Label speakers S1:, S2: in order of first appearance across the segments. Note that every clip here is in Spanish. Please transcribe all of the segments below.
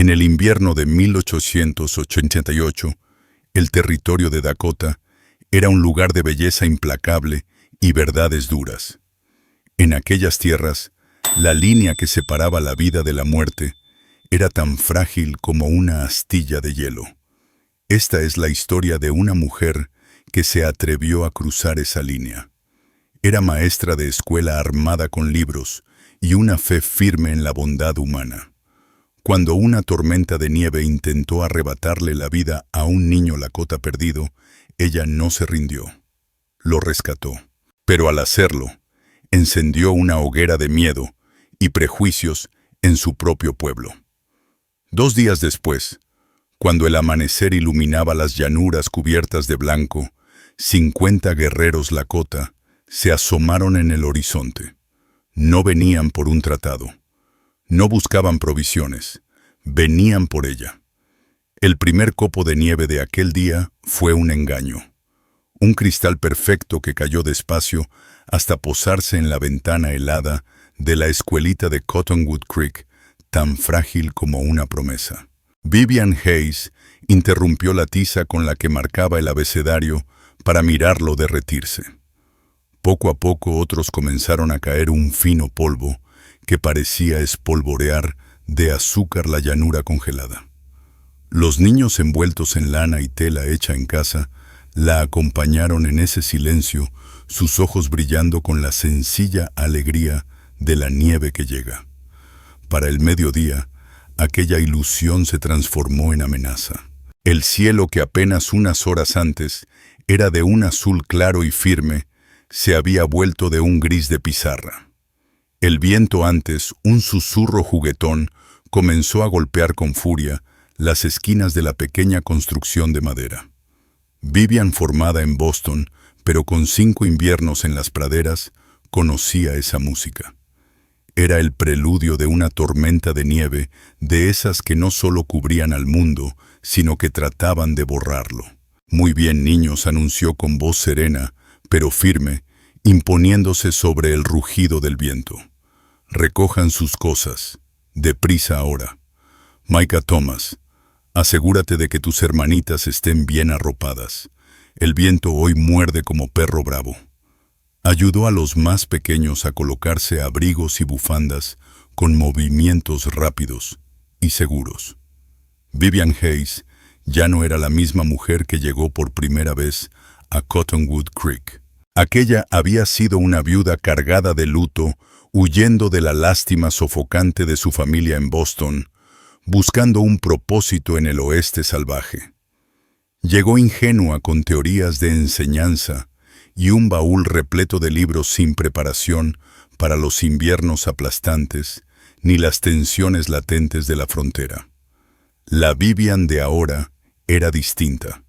S1: En el invierno de 1888, el territorio de Dakota era un lugar de belleza implacable y verdades duras. En aquellas tierras, la línea que separaba la vida de la muerte era tan frágil como una astilla de hielo. Esta es la historia de una mujer que se atrevió a cruzar esa línea. Era maestra de escuela armada con libros y una fe firme en la bondad humana. Cuando una tormenta de nieve intentó arrebatarle la vida a un niño lakota perdido, ella no se rindió. Lo rescató. Pero al hacerlo, encendió una hoguera de miedo y prejuicios en su propio pueblo. 2 días después, cuando el amanecer iluminaba las llanuras cubiertas de blanco, 50 guerreros lakota se asomaron en el horizonte. No venían por un tratado. No buscaban provisiones. Venían por ella. El primer copo de nieve de aquel día fue un engaño. Un cristal perfecto que cayó despacio hasta posarse en la ventana helada de la escuelita de Cottonwood Creek, tan frágil como una promesa. Vivian Hayes interrumpió la tiza con la que marcaba el abecedario para mirarlo derretirse. Poco a poco otros comenzaron a caer un fino polvo que parecía espolvorear de azúcar la llanura congelada. Los niños envueltos en lana y tela hecha en casa la acompañaron en ese silencio, sus ojos brillando con la sencilla alegría de la nieve que llega. Para el mediodía, aquella ilusión se transformó en amenaza. El cielo, que apenas unas horas antes era de un azul claro y firme, se había vuelto de un gris de pizarra. El viento, antes un susurro juguetón, comenzó a golpear con furia las esquinas de la pequeña construcción de madera. Vivian, formada en Boston, pero con 5 inviernos en las praderas, conocía esa música. Era el preludio de una tormenta de nieve, de esas que no solo cubrían al mundo, sino que trataban de borrarlo. «Muy bien, niños», anunció con voz serena, pero firme, imponiéndose sobre el rugido del viento. «Recojan sus cosas. Deprisa ahora. Micah Thomas, asegúrate de que tus hermanitas estén bien arropadas. El viento hoy muerde como perro bravo». Ayudó a los más pequeños a colocarse abrigos y bufandas con movimientos rápidos y seguros. Vivian Hayes ya no era la misma mujer que llegó por primera vez a Cottonwood Creek. Aquella había sido una viuda cargada de luto, huyendo de la lástima sofocante de su familia en Boston, buscando un propósito en el oeste salvaje. Llegó ingenua con teorías de enseñanza y un baúl repleto de libros sin preparación para los inviernos aplastantes ni las tensiones latentes de la frontera. La Vivian de ahora era distinta.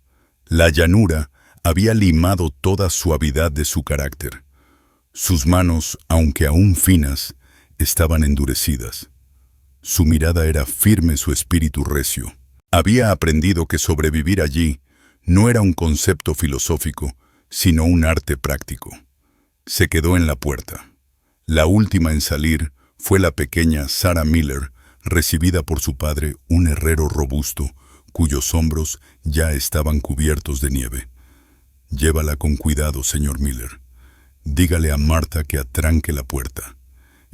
S1: La llanura había limado toda suavidad de su carácter. Sus manos, aunque aún finas, estaban endurecidas. Su mirada era firme, su espíritu recio. Había aprendido que sobrevivir allí no era un concepto filosófico, sino un arte práctico. Se quedó en la puerta. La última en salir fue la pequeña Sarah Miller, recibida por su padre, un herrero robusto, cuyos hombros ya estaban cubiertos de nieve. «Llévala con cuidado, señor Miller. Dígale a Marta que atranque la puerta».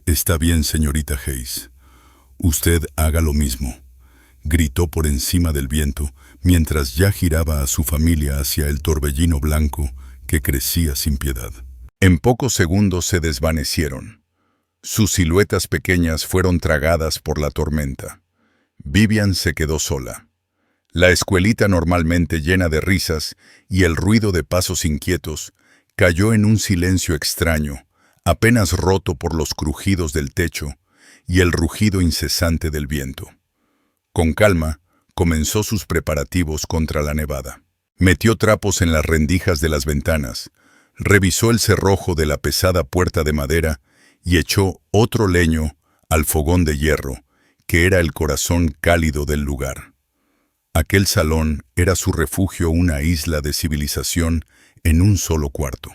S1: «Está bien, señorita Hayes. Usted haga lo mismo», gritó por encima del viento, mientras ya giraba a su familia hacia el torbellino blanco que crecía sin piedad. En pocos segundos se desvanecieron. Sus siluetas pequeñas fueron tragadas por la tormenta. Vivian se quedó sola. La escuelita, normalmente llena de risas y el ruido de pasos inquietos, cayó en un silencio extraño, apenas roto por los crujidos del techo y el rugido incesante del viento. Con calma, comenzó sus preparativos contra la nevada. Metió trapos en las rendijas de las ventanas, revisó el cerrojo de la pesada puerta de madera y echó otro leño al fogón de hierro, que era el corazón cálido del lugar. Aquel salón era su refugio, una isla de civilización en un solo cuarto.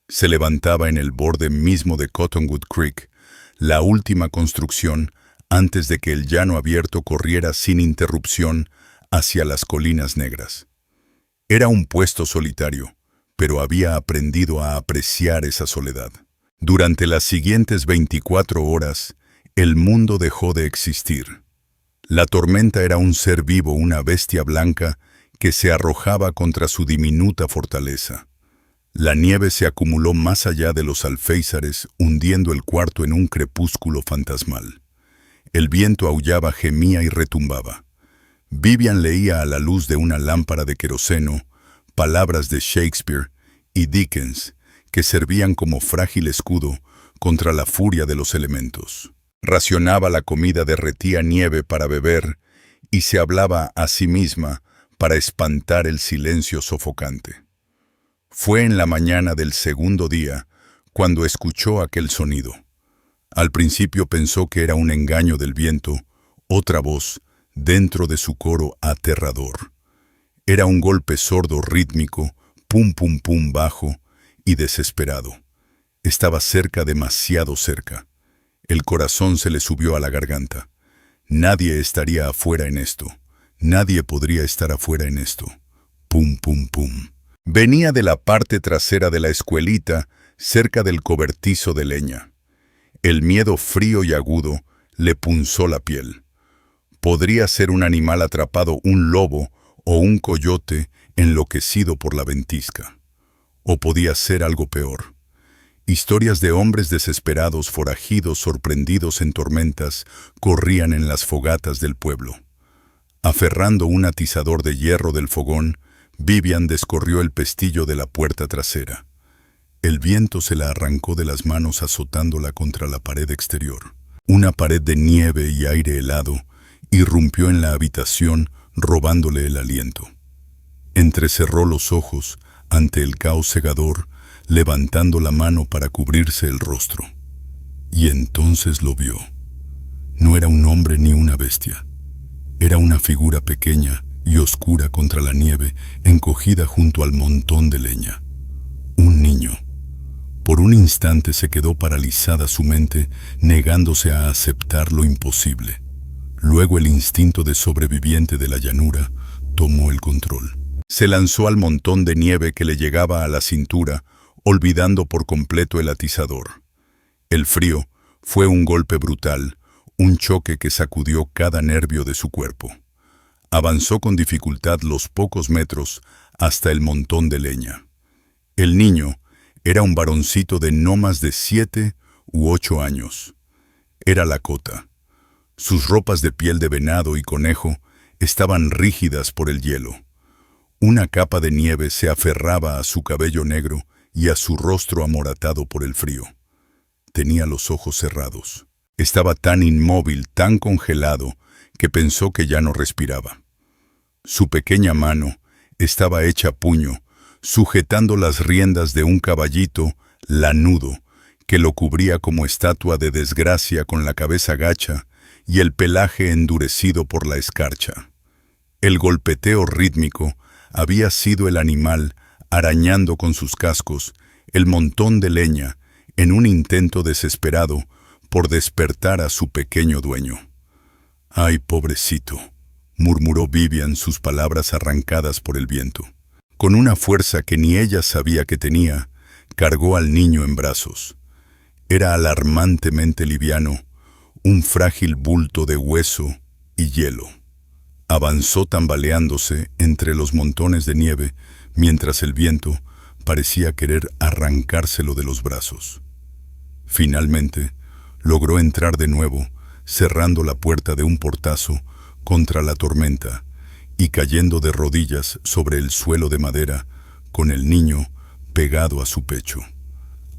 S1: Se levantaba en el borde mismo de Cottonwood Creek, la última construcción antes de que el llano abierto corriera sin interrupción hacia las colinas negras. Era un puesto solitario, pero había aprendido a apreciar esa soledad. Durante las siguientes 24 horas, el mundo dejó de existir. La tormenta era un ser vivo, una bestia blanca que se arrojaba contra su diminuta fortaleza. La nieve se acumuló más allá de los alféizares, hundiendo el cuarto en un crepúsculo fantasmal. El viento aullaba, gemía y retumbaba. Vivian leía a la luz de una lámpara de queroseno palabras de Shakespeare y Dickens que servían como frágil escudo contra la furia de los elementos. Racionaba la comida, derretía nieve para beber y se hablaba a sí misma para espantar el silencio sofocante. Fue en la mañana del segundo día cuando escuchó aquel sonido. Al principio pensó que era un engaño del viento, otra voz dentro de su coro aterrador. Era un golpe sordo, rítmico, pum pum pum bajo y desesperado. Estaba cerca, demasiado cerca. El corazón se le subió a la garganta. Nadie estaría afuera en esto. Nadie podría estar afuera en esto. Pum pum pum. Venía de la parte trasera de la escuelita, cerca del cobertizo de leña. El miedo frío y agudo le punzó la piel. Podría ser un animal atrapado, un lobo o un coyote enloquecido por la ventisca. O podía ser algo peor. Historias de hombres desesperados, forajidos, sorprendidos en tormentas, corrían en las fogatas del pueblo. Aferrando un atizador de hierro del fogón, Vivian descorrió el pestillo de la puerta trasera. El viento se la arrancó de las manos azotándola contra la pared exterior. Una pared de nieve y aire helado irrumpió en la habitación, robándole el aliento. Entrecerró los ojos ante el caos cegador, levantando la mano para cubrirse el rostro. Y entonces lo vio. No era un hombre ni una bestia. Era una figura pequeña y oscura contra la nieve, encogida junto al montón de leña. Un niño. Por un instante se quedó paralizada su mente, negándose a aceptar lo imposible. Luego el instinto de sobreviviente de la llanura tomó el control. Se lanzó al montón de nieve que le llegaba a la cintura, olvidando por completo el atizador. El frío fue un golpe brutal, un choque que sacudió cada nervio de su cuerpo. Avanzó con dificultad los pocos metros hasta el montón de leña. El niño era un varoncito de no más de 7 u 8 años. Era Lakota. Sus ropas de piel de venado y conejo estaban rígidas por el hielo. Una capa de nieve se aferraba a su cabello negro y a su rostro amoratado por el frío. Tenía los ojos cerrados. Estaba tan inmóvil, tan congelado, que pensó que ya no respiraba. Su pequeña mano estaba hecha puño, sujetando las riendas de un caballito lanudo que lo cubría como estatua de desgracia, con la cabeza gacha y el pelaje endurecido por la escarcha. El golpeteo rítmico había sido el animal arañando con sus cascos el montón de leña en un intento desesperado por despertar a su pequeño dueño. «Ay, pobrecito», murmuró Vivian, sus palabras arrancadas por el viento. Con una fuerza que ni ella sabía que tenía, cargó al niño en brazos. Era alarmantemente liviano, un frágil bulto de hueso y hielo. Avanzó tambaleándose entre los montones de nieve, mientras el viento parecía querer arrancárselo de los brazos. Finalmente, logró entrar de nuevo, cerrando la puerta de un portazo contra la tormenta y cayendo de rodillas sobre el suelo de madera, con el niño pegado a su pecho.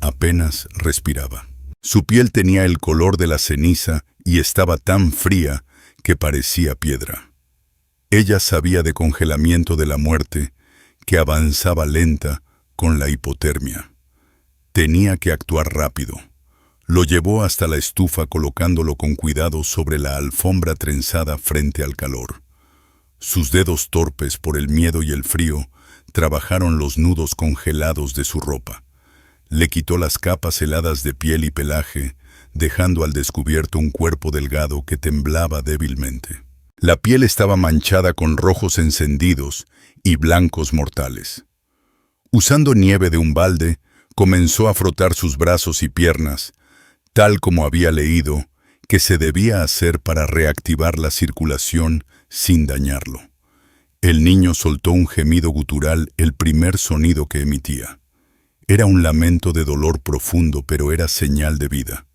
S1: Apenas respiraba. Su piel tenía el color de la ceniza y estaba tan fría que parecía piedra. Ella sabía de congelamiento de la muerte, que avanzaba lenta con la hipotermia. Tenía que actuar rápido. Lo llevó hasta la estufa, colocándolo con cuidado sobre la alfombra trenzada frente al calor. Sus dedos torpes por el miedo y el frío trabajaron los nudos congelados de su ropa. Le quitó las capas heladas de piel y pelaje, dejando al descubierto un cuerpo delgado que temblaba débilmente. La piel estaba manchada con rojos encendidos y blancos mortales. Usando nieve de un balde, comenzó a frotar sus brazos y piernas, tal como había leído que se debía hacer para reactivar la circulación sin dañarlo. El niño soltó un gemido gutural, el primer sonido que emitía. Era un lamento de dolor profundo, pero era señal de vida.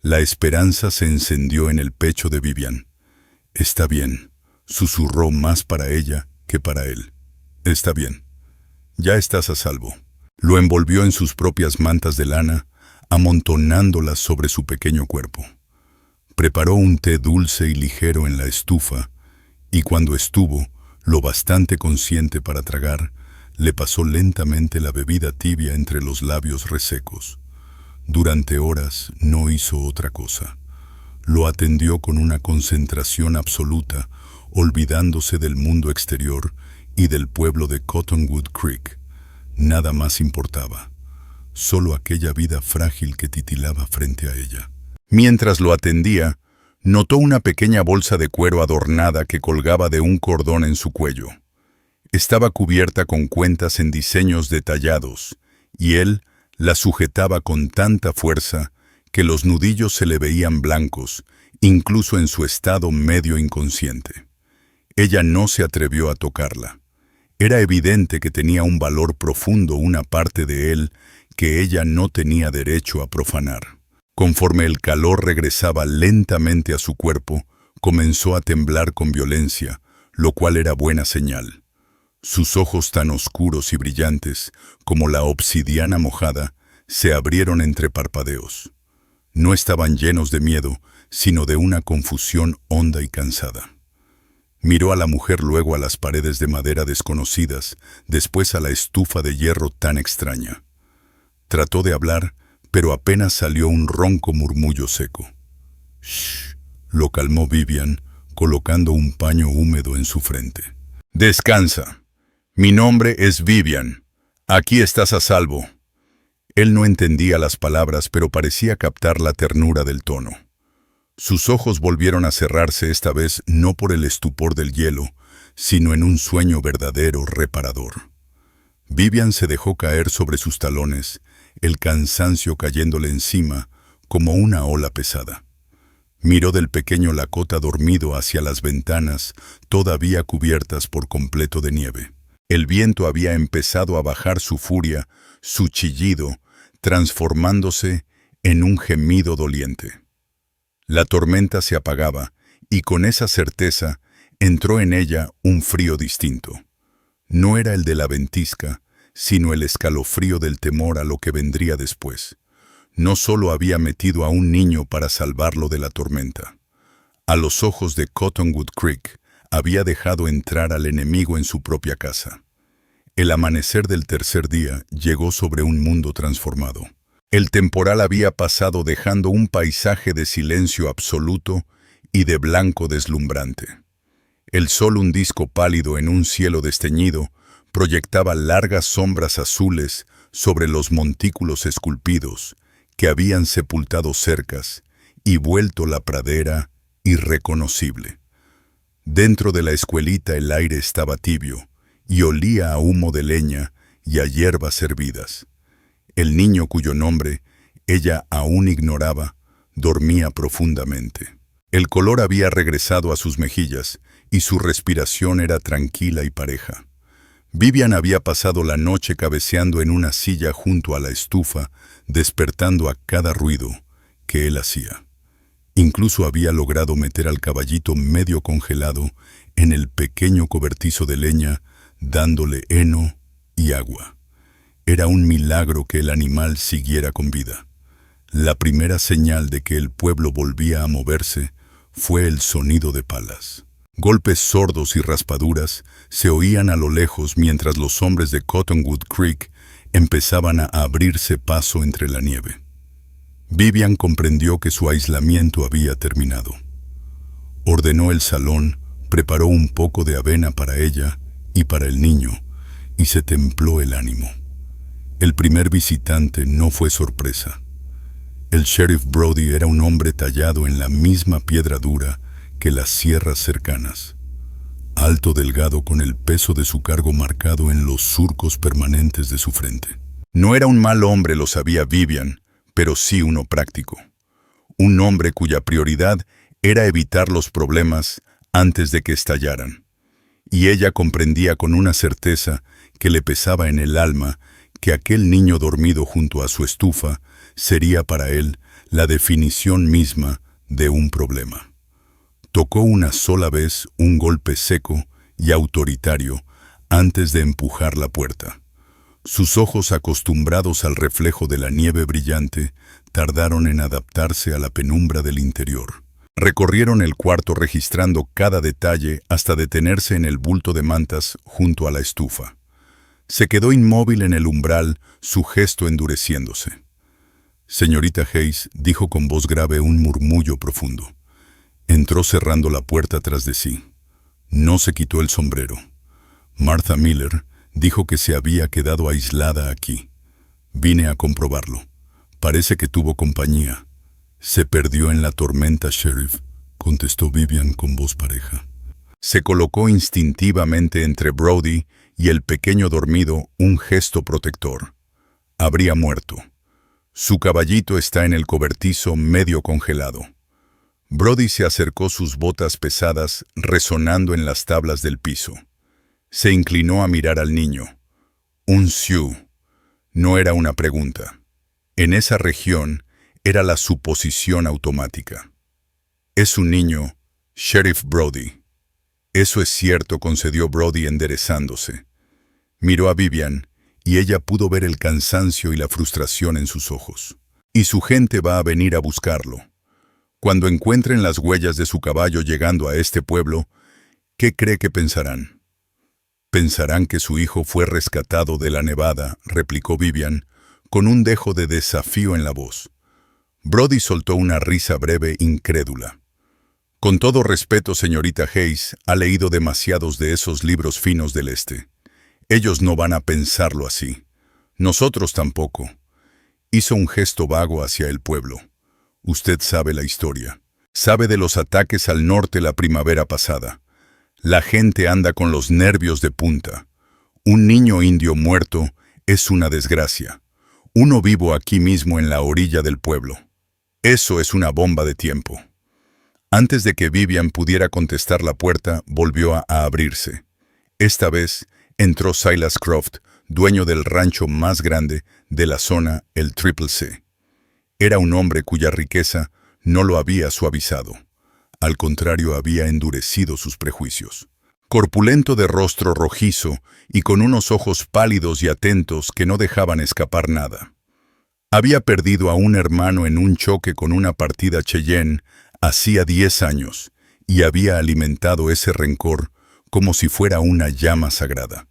S1: La esperanza se encendió en el pecho de Vivian. «Está bien», susurró más para ella que para él. «Está bien. Ya estás a salvo». Lo envolvió en sus propias mantas de lana, amontonándolas sobre su pequeño cuerpo. Preparó un té dulce y ligero en la estufa, y cuando estuvo lo bastante consciente para tragar, le pasó lentamente la bebida tibia entre los labios resecos. Durante horas no hizo otra cosa. Lo atendió con una concentración absoluta, olvidándose del mundo exterior y del pueblo de Cottonwood Creek. Nada más importaba, solo aquella vida frágil que titilaba frente a ella. Mientras lo atendía, notó una pequeña bolsa de cuero adornada que colgaba de un cordón en su cuello. Estaba cubierta con cuentas en diseños detallados, y él la sujetaba con tanta fuerza que los nudillos se le veían blancos, incluso en su estado medio inconsciente. Ella no se atrevió a tocarla. Era evidente que tenía un valor profundo, una parte de él que ella no tenía derecho a profanar. Conforme el calor regresaba lentamente a su cuerpo, comenzó a temblar con violencia, lo cual era buena señal. Sus ojos tan oscuros y brillantes como la obsidiana mojada se abrieron entre parpadeos. No estaban llenos de miedo, sino de una confusión honda y cansada. Miró a la mujer, luego a las paredes de madera desconocidas, después a la estufa de hierro tan extraña. Trató de hablar, pero apenas salió un ronco murmullo seco. «Shh», lo calmó Vivian, colocando un paño húmedo en su frente. «Descansa. Mi nombre es Vivian. Aquí estás a salvo». Él no entendía las palabras, pero parecía captar la ternura del tono. Sus ojos volvieron a cerrarse, esta vez no por el estupor del hielo, sino en un sueño verdadero, reparador. Vivian se dejó caer sobre sus talones, el cansancio cayéndole encima como una ola pesada. Miró del pequeño Lakota dormido hacia las ventanas, todavía cubiertas por completo de nieve. El viento había empezado a bajar su furia, su chillido, transformándose en un gemido doliente. La tormenta se apagaba, y con esa certeza entró en ella un frío distinto. No era el de la ventisca, sino el escalofrío del temor a lo que vendría después. No solo había metido a un niño para salvarlo de la tormenta. A los ojos de Cottonwood Creek, había dejado entrar al enemigo en su propia casa. El amanecer del tercer día llegó sobre un mundo transformado. El temporal había pasado, dejando un paisaje de silencio absoluto y de blanco deslumbrante. El sol, un disco pálido en un cielo desteñido, proyectaba largas sombras azules sobre los montículos esculpidos que habían sepultado cercas y vuelto la pradera irreconocible. Dentro de la escuelita el aire estaba tibio y olía a humo de leña y a hierbas hervidas. El niño, cuyo nombre ella aún ignoraba, dormía profundamente. El color había regresado a sus mejillas y su respiración era tranquila y pareja. Vivian había pasado la noche cabeceando en una silla junto a la estufa, despertando a cada ruido que él hacía. Incluso había logrado meter al caballito medio congelado en el pequeño cobertizo de leña, dándole heno y agua. Era un milagro que el animal siguiera con vida. La primera señal de que el pueblo volvía a moverse fue el sonido de palas. Golpes sordos y raspaduras se oían a lo lejos mientras los hombres de Cottonwood Creek empezaban a abrirse paso entre la nieve. Vivian comprendió que su aislamiento había terminado. Ordenó el salón, preparó un poco de avena para ella y para el niño, y se templó el ánimo. El primer visitante no fue sorpresa. El sheriff Brody era un hombre tallado en la misma piedra dura que las sierras cercanas. Alto, delgado, con el peso de su cargo marcado en los surcos permanentes de su frente. No era un mal hombre, lo sabía Vivian, pero sí uno práctico. Un hombre cuya prioridad era evitar los problemas antes de que estallaran. Y ella comprendía con una certeza que le pesaba en el alma que aquel niño dormido junto a su estufa sería para él la definición misma de un problema. Tocó una sola vez un golpe seco y autoritario antes de empujar la puerta. Sus ojos, acostumbrados al reflejo de la nieve brillante, tardaron en adaptarse a la penumbra del interior. Recorrieron el cuarto registrando cada detalle hasta detenerse en el bulto de mantas junto a la estufa. Se quedó inmóvil en el umbral, su gesto endureciéndose. Señorita Hayes, dijo con voz grave, un murmullo profundo. Entró cerrando la puerta tras de sí. No se quitó el sombrero. Martha Miller dijo que se había quedado aislada aquí. Vine a comprobarlo. Parece que tuvo compañía. Se perdió en la tormenta, sheriff, contestó Vivian con voz pareja. Se colocó instintivamente entre Brody y el pequeño dormido, un gesto protector. Habría muerto. Su caballito está en el cobertizo medio congelado. Brody se acercó, sus botas pesadas resonando en las tablas del piso. Se inclinó a mirar al niño. Un Sioux. No era una pregunta. En esa región era la suposición automática. Es un niño, Sheriff Brody. Eso es cierto, concedió Brody enderezándose. Miró a Vivian y ella pudo ver el cansancio y la frustración en sus ojos. Y su gente va a venir a buscarlo. Cuando encuentren las huellas de su caballo llegando a este pueblo, ¿qué cree que pensarán? Pensarán que su hijo fue rescatado de la nevada, replicó Vivian, con un dejo de desafío en la voz. Brody soltó una risa breve, incrédula. Con todo respeto, señorita Hayes, ha leído demasiados de esos libros finos del este. Ellos no van a pensarlo así. Nosotros tampoco. Hizo un gesto vago hacia el pueblo. Usted sabe la historia. Sabe de los ataques al norte la primavera pasada. La gente anda con los nervios de punta. Un niño indio muerto es una desgracia. Uno vivo aquí mismo en la orilla del pueblo. Eso es una bomba de tiempo. Antes de que Vivian pudiera contestar, la puerta volvió a abrirse. Esta vez entró Silas Croft, dueño del rancho más grande de la zona, el Triple C. Era un hombre cuya riqueza no lo había suavizado. Al contrario, había endurecido sus prejuicios. Corpulento, de rostro rojizo y con unos ojos pálidos y atentos que no dejaban escapar nada. Había perdido a un hermano en un choque con una partida Cheyenne hacía 10 años y había alimentado ese rencor como si fuera una llama sagrada.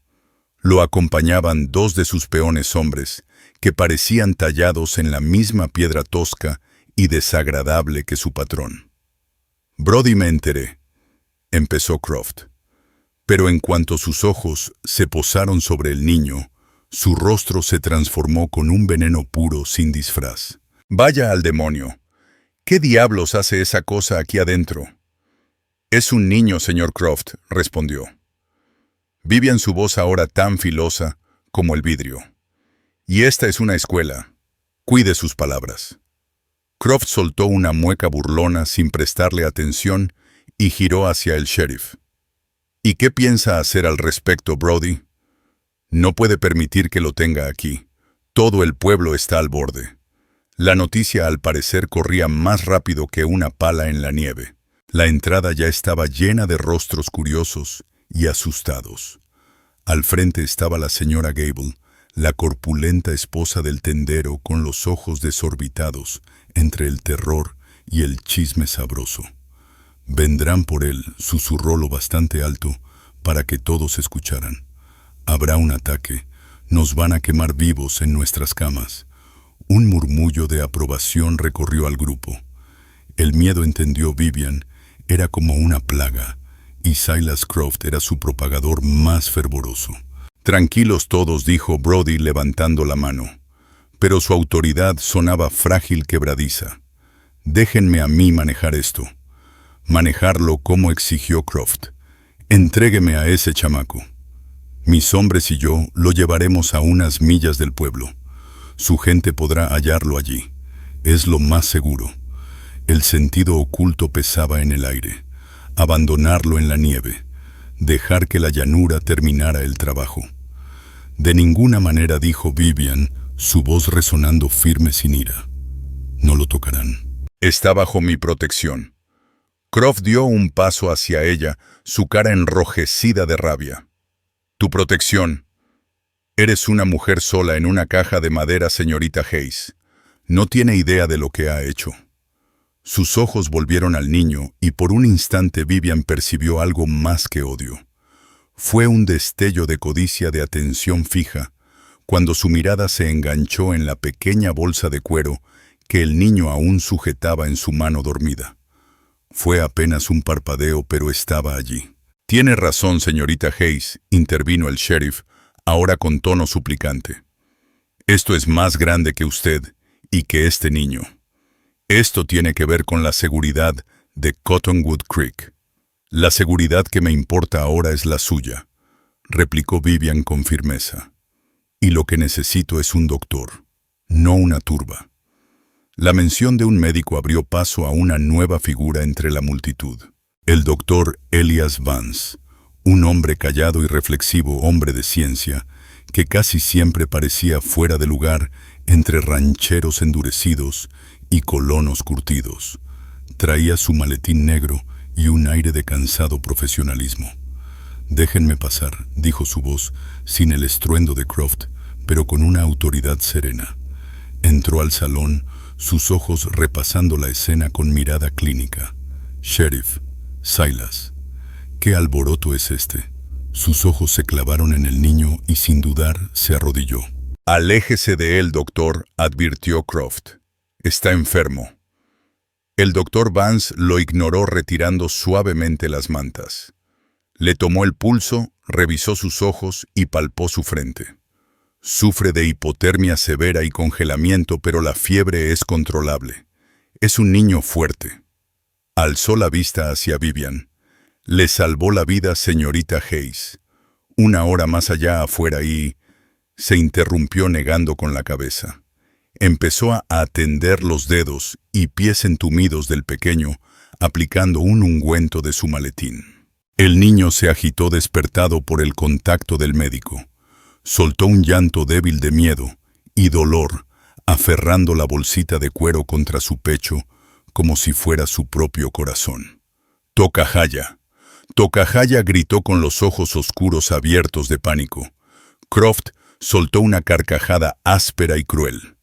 S1: Lo acompañaban 2 de sus peones hombres, que parecían tallados en la misma piedra tosca y desagradable que su patrón. Brody, me enteré, empezó Croft. Pero en cuanto sus ojos se posaron sobre el niño, su rostro se transformó con un veneno puro sin disfraz. Vaya al demonio. ¿Qué diablos hace esa cosa aquí adentro? Es un niño, señor Croft, respondió. Vivian, su voz ahora tan filosa como el vidrio. Y esta es una escuela. Cuide sus palabras. Croft soltó una mueca burlona sin prestarle atención y giró hacia el sheriff. ¿Y qué piensa hacer al respecto, Brody? No puede permitir que lo tenga aquí. Todo el pueblo está al borde. La noticia, al parecer, corría más rápido que una pala en la nieve. La entrada ya estaba llena de rostros curiosos y asustados. Al frente estaba la señora Gable, la corpulenta esposa del tendero, con los ojos desorbitados entre el terror y el chisme sabroso. Vendrán por él, susurró lo bastante alto para que todos escucharan. Habrá un ataque, nos van a quemar vivos en nuestras camas. Un murmullo de aprobación recorrió al grupo. El miedo, entendió Vivian, era como una plaga, y Silas Croft era su propagador más fervoroso. Tranquilos todos, dijo Brody levantando la mano. pero su autoridad sonaba frágil, quebradiza. Déjenme a mí manejar esto. Manejarlo como exigió Croft. Entrégueme a ese chamaco. Mis hombres y yo lo llevaremos a unas millas del pueblo. Su gente podrá hallarlo allí. Es lo más seguro. El sentido oculto pesaba en el aire. Abandonarlo en la nieve. Dejar que la llanura terminara el trabajo. De ninguna manera, dijo Vivian, su voz resonando firme sin ira. No lo tocarán. Está bajo mi protección. Croft dio un paso hacia ella, su cara enrojecida de rabia. Tu protección. Eres una mujer sola en una caja de madera, señorita Hayes. No tiene idea de lo que ha hecho. Sus ojos volvieron al niño y por un instante Vivian percibió algo más que odio. Fue un destello de codicia, de atención fija, cuando su mirada se enganchó en la pequeña bolsa de cuero que el niño aún sujetaba en su mano dormida. Fue apenas un parpadeo, pero estaba allí. Tiene razón, señorita Hayes, intervino el sheriff, ahora con tono suplicante. Esto es más grande que usted y que este niño. Esto tiene que ver con la seguridad de Cottonwood Creek. La seguridad que me importa ahora es la suya, replicó Vivian con firmeza. Y lo que necesito es un doctor, no una turba. La mención de un médico abrió paso a una nueva figura entre la multitud. El doctor Elias Vance, un hombre callado y reflexivo, hombre de ciencia, que casi siempre parecía fuera de lugar entre rancheros endurecidos y colonos curtidos. Traía su maletín negro y un aire de cansado profesionalismo. «Déjenme pasar», dijo su voz, sin el estruendo de Croft, pero con una autoridad serena. Entró al salón, sus ojos repasando la escena con mirada clínica. «Sheriff, Silas, ¿qué alboroto es este?» Sus ojos se clavaron en el niño y sin dudar se arrodilló. «Aléjese de él, doctor», advirtió Croft. «Está enfermo». El doctor Vance lo ignoró retirando suavemente las mantas. Le tomó el pulso, revisó sus ojos y palpó su frente. Sufre de hipotermia severa y congelamiento, pero la fiebre es controlable. Es un niño fuerte. Alzó la vista hacia Vivian. Le salvó la vida, señorita Hayes. Una hora más allá afuera y... Se interrumpió negando con la cabeza. Empezó a atender los dedos y pies entumidos del pequeño, aplicando un ungüento de su maletín. El niño se agitó despertado por el contacto del médico. Soltó un llanto débil de miedo y dolor, aferrando la bolsita de cuero contra su pecho como si fuera su propio corazón. «Tocajaya. Tocajaya», gritó con los ojos oscuros abiertos de pánico. Croft soltó una carcajada áspera y cruel.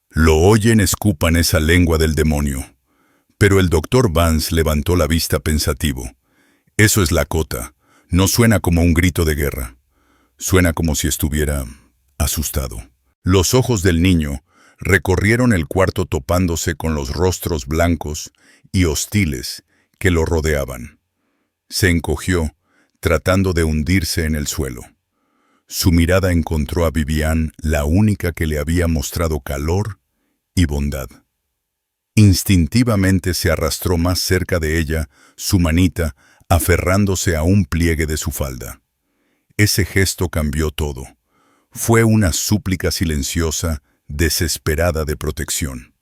S1: «Lo oyen, escupan esa lengua del demonio». Pero el doctor Vance levantó la vista pensativo. «Eso es Lakota. No suena como un grito de guerra. Suena como si estuviera asustado». Los ojos del niño recorrieron el cuarto topándose con los rostros blancos y hostiles que lo rodeaban. Se encogió, tratando de hundirse en el suelo. Su mirada encontró a Vivian, la única que le había mostrado calor y bondad. Instintivamente se arrastró más cerca de ella, su manita aferrándose a un pliegue de su falda. Ese gesto cambió todo. Fue una súplica silenciosa, desesperada de protección.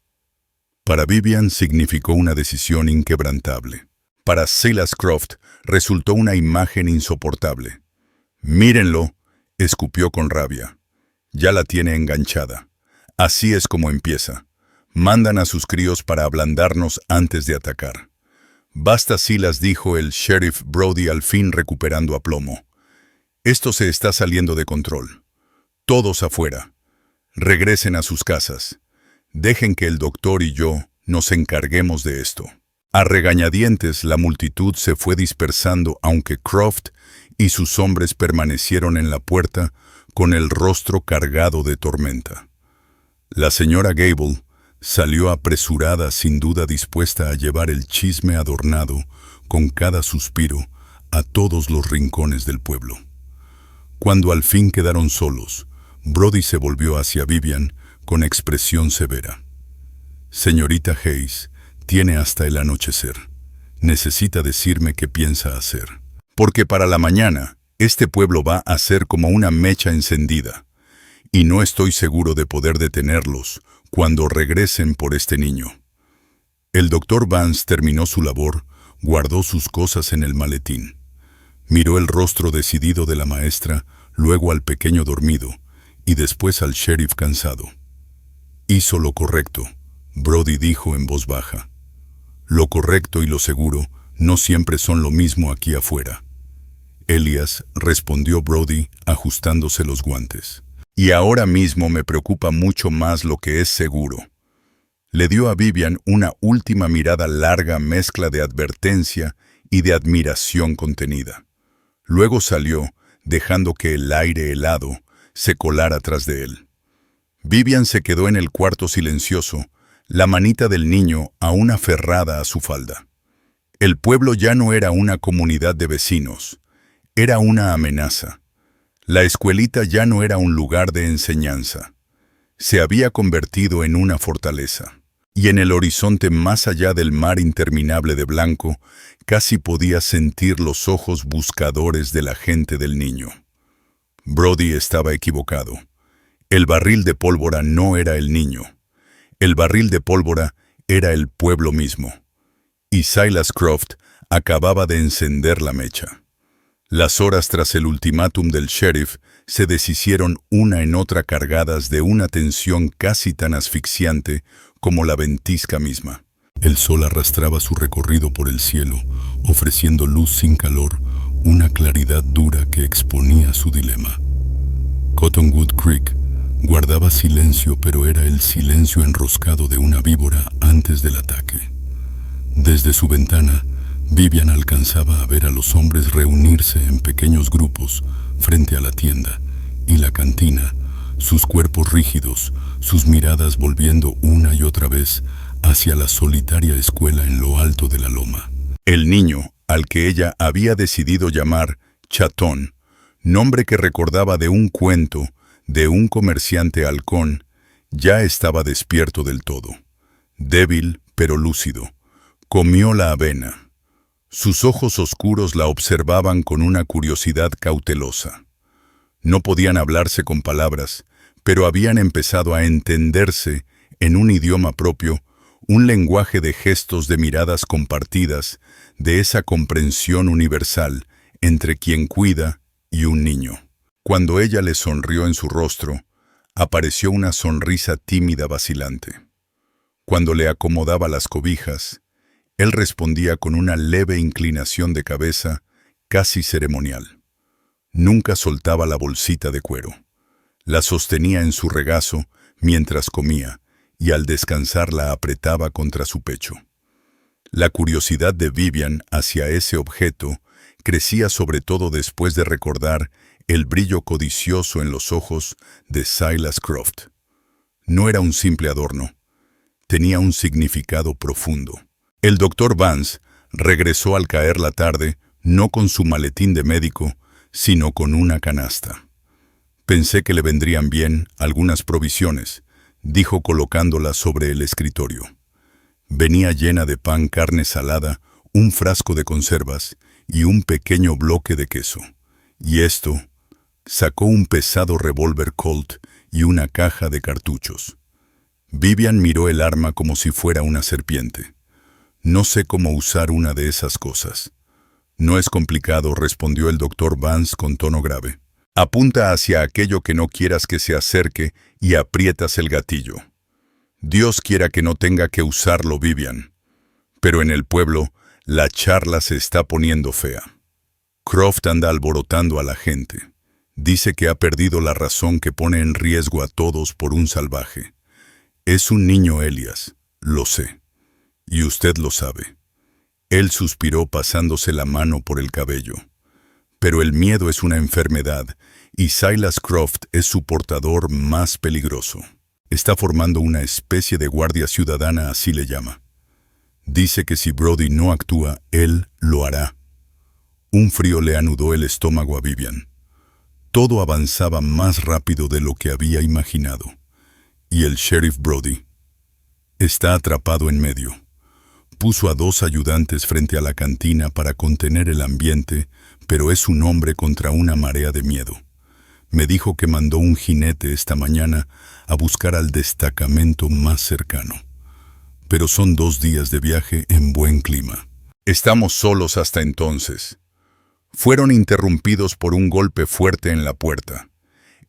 S1: Para Vivian significó una decisión inquebrantable. Para Silas Croft resultó una imagen insoportable. «Mírenlo», escupió con rabia. «Ya la tiene enganchada. Así es como empieza. Mandan a sus críos para ablandarnos antes de atacar». «Basta, Silas», dijo el sheriff Brody al fin recuperando aplomo. «Esto se está saliendo de control. Todos afuera. Regresen a sus casas. Dejen que el doctor y yo nos encarguemos de esto». A regañadientes la multitud se fue dispersando, aunque Croft y sus hombres permanecieron en la puerta con el rostro cargado de tormenta. La señora Gable salió apresurada, sin duda dispuesta a llevar el chisme adornado con cada suspiro a todos los rincones del pueblo. Cuando al fin quedaron solos, Brody se volvió hacia Vivian con expresión severa. Señorita Hayes, tiene hasta el anochecer. Necesita decirme qué piensa hacer. Porque para la mañana, este pueblo va a ser como una mecha encendida, y no estoy seguro de poder detenerlos cuando regresen por este niño. El doctor Vance terminó su labor, guardó sus cosas en el maletín. Miró el rostro decidido de la maestra, luego al pequeño dormido, y después al sheriff cansado. Hizo lo correcto, Brody dijo en voz baja. Lo correcto y lo seguro no siempre son lo mismo aquí afuera. Elias, respondió Brody, ajustándose los guantes. Y ahora mismo me preocupa mucho más lo que es seguro. Le dio a Vivian una última mirada larga, mezcla de advertencia y de admiración contenida. Luego salió, dejando que el aire helado se colara tras de él. Vivian se quedó en el cuarto silencioso, la manita del niño aún aferrada a su falda. El pueblo ya no era una comunidad de vecinos, era una amenaza. La escuelita ya no era un lugar de enseñanza. Se había convertido en una fortaleza. Y en el horizonte más allá del mar interminable de blanco, casi podía sentir los ojos buscadores de la gente del niño. Brody estaba equivocado. El barril de pólvora no era el niño. El barril de pólvora era el pueblo mismo. Y Silas Croft acababa de encender la mecha. Las horas tras el ultimátum del sheriff se deshicieron una en otra cargadas de una tensión casi tan asfixiante como la ventisca misma. El sol arrastraba su recorrido por el cielo, ofreciendo luz sin calor, una claridad dura que exponía su dilema. Cottonwood Creek guardaba silencio, pero era el silencio enroscado de una víbora antes del ataque. Desde su ventana, Vivian alcanzaba a ver a los hombres reunirse en pequeños grupos frente a la tienda y la cantina, sus cuerpos rígidos, sus miradas volviendo una y otra vez hacia la solitaria escuela en lo alto de la loma. El niño, al que ella había decidido llamar Chatón, nombre que recordaba de un cuento de un comerciante halcón, ya estaba despierto del todo. Débil, pero lúcido, comió la avena. Sus ojos oscuros la observaban con una curiosidad cautelosa. No podían hablarse con palabras, pero habían empezado a entenderse en un idioma propio, un lenguaje de gestos, de miradas compartidas, de esa comprensión universal entre quien cuida y un niño. Cuando ella le sonrió en su rostro, apareció una sonrisa tímida vacilante. Cuando le acomodaba las cobijas, él respondía con una leve inclinación de cabeza, casi ceremonial. Nunca soltaba la bolsita de cuero. La sostenía en su regazo mientras comía, y al descansar la apretaba contra su pecho. La curiosidad de Vivian hacia ese objeto crecía sobre todo después de recordar el brillo codicioso en los ojos de Silas Croft. No era un simple adorno, tenía un significado profundo. El doctor Vance regresó al caer la tarde, no con su maletín de médico, sino con una canasta. Pensé que le vendrían bien algunas provisiones, dijo colocándola sobre el escritorio. Venía llena de pan, carne salada, un frasco de conservas y un pequeño bloque de queso. Y esto, sacó un pesado revólver Colt y una caja de cartuchos. Vivian miró el arma como si fuera una serpiente. No sé cómo usar una de esas cosas. No es complicado, respondió el doctor Vance con tono grave. Apunta hacia aquello que no quieras que se acerque y aprietas el gatillo. Dios quiera que no tenga que usarlo, Vivian. Pero en el pueblo, la charla se está poniendo fea. Croft anda alborotando a la gente. Dice que ha perdido la razón, que pone en riesgo a todos por un salvaje. Es un niño, Elias, lo sé. Y usted lo sabe. Él suspiró pasándose la mano por el cabello. Pero el miedo es una enfermedad, y Silas Croft es su portador más peligroso. Está formando una especie de guardia ciudadana, así le llama. Dice que si Brody no actúa, él lo hará. Un frío le anudó el estómago a Vivian. Todo avanzaba más rápido de lo que había imaginado. ¿Y el sheriff Brody? Está atrapado en medio. Puso a 2 ayudantes frente a la cantina para contener el ambiente, pero es un hombre contra una marea de miedo. Me dijo que mandó un jinete esta mañana a buscar al destacamento más cercano. Pero son 2 días de viaje en buen clima. Estamos solos hasta entonces. Fueron interrumpidos por un golpe fuerte en la puerta.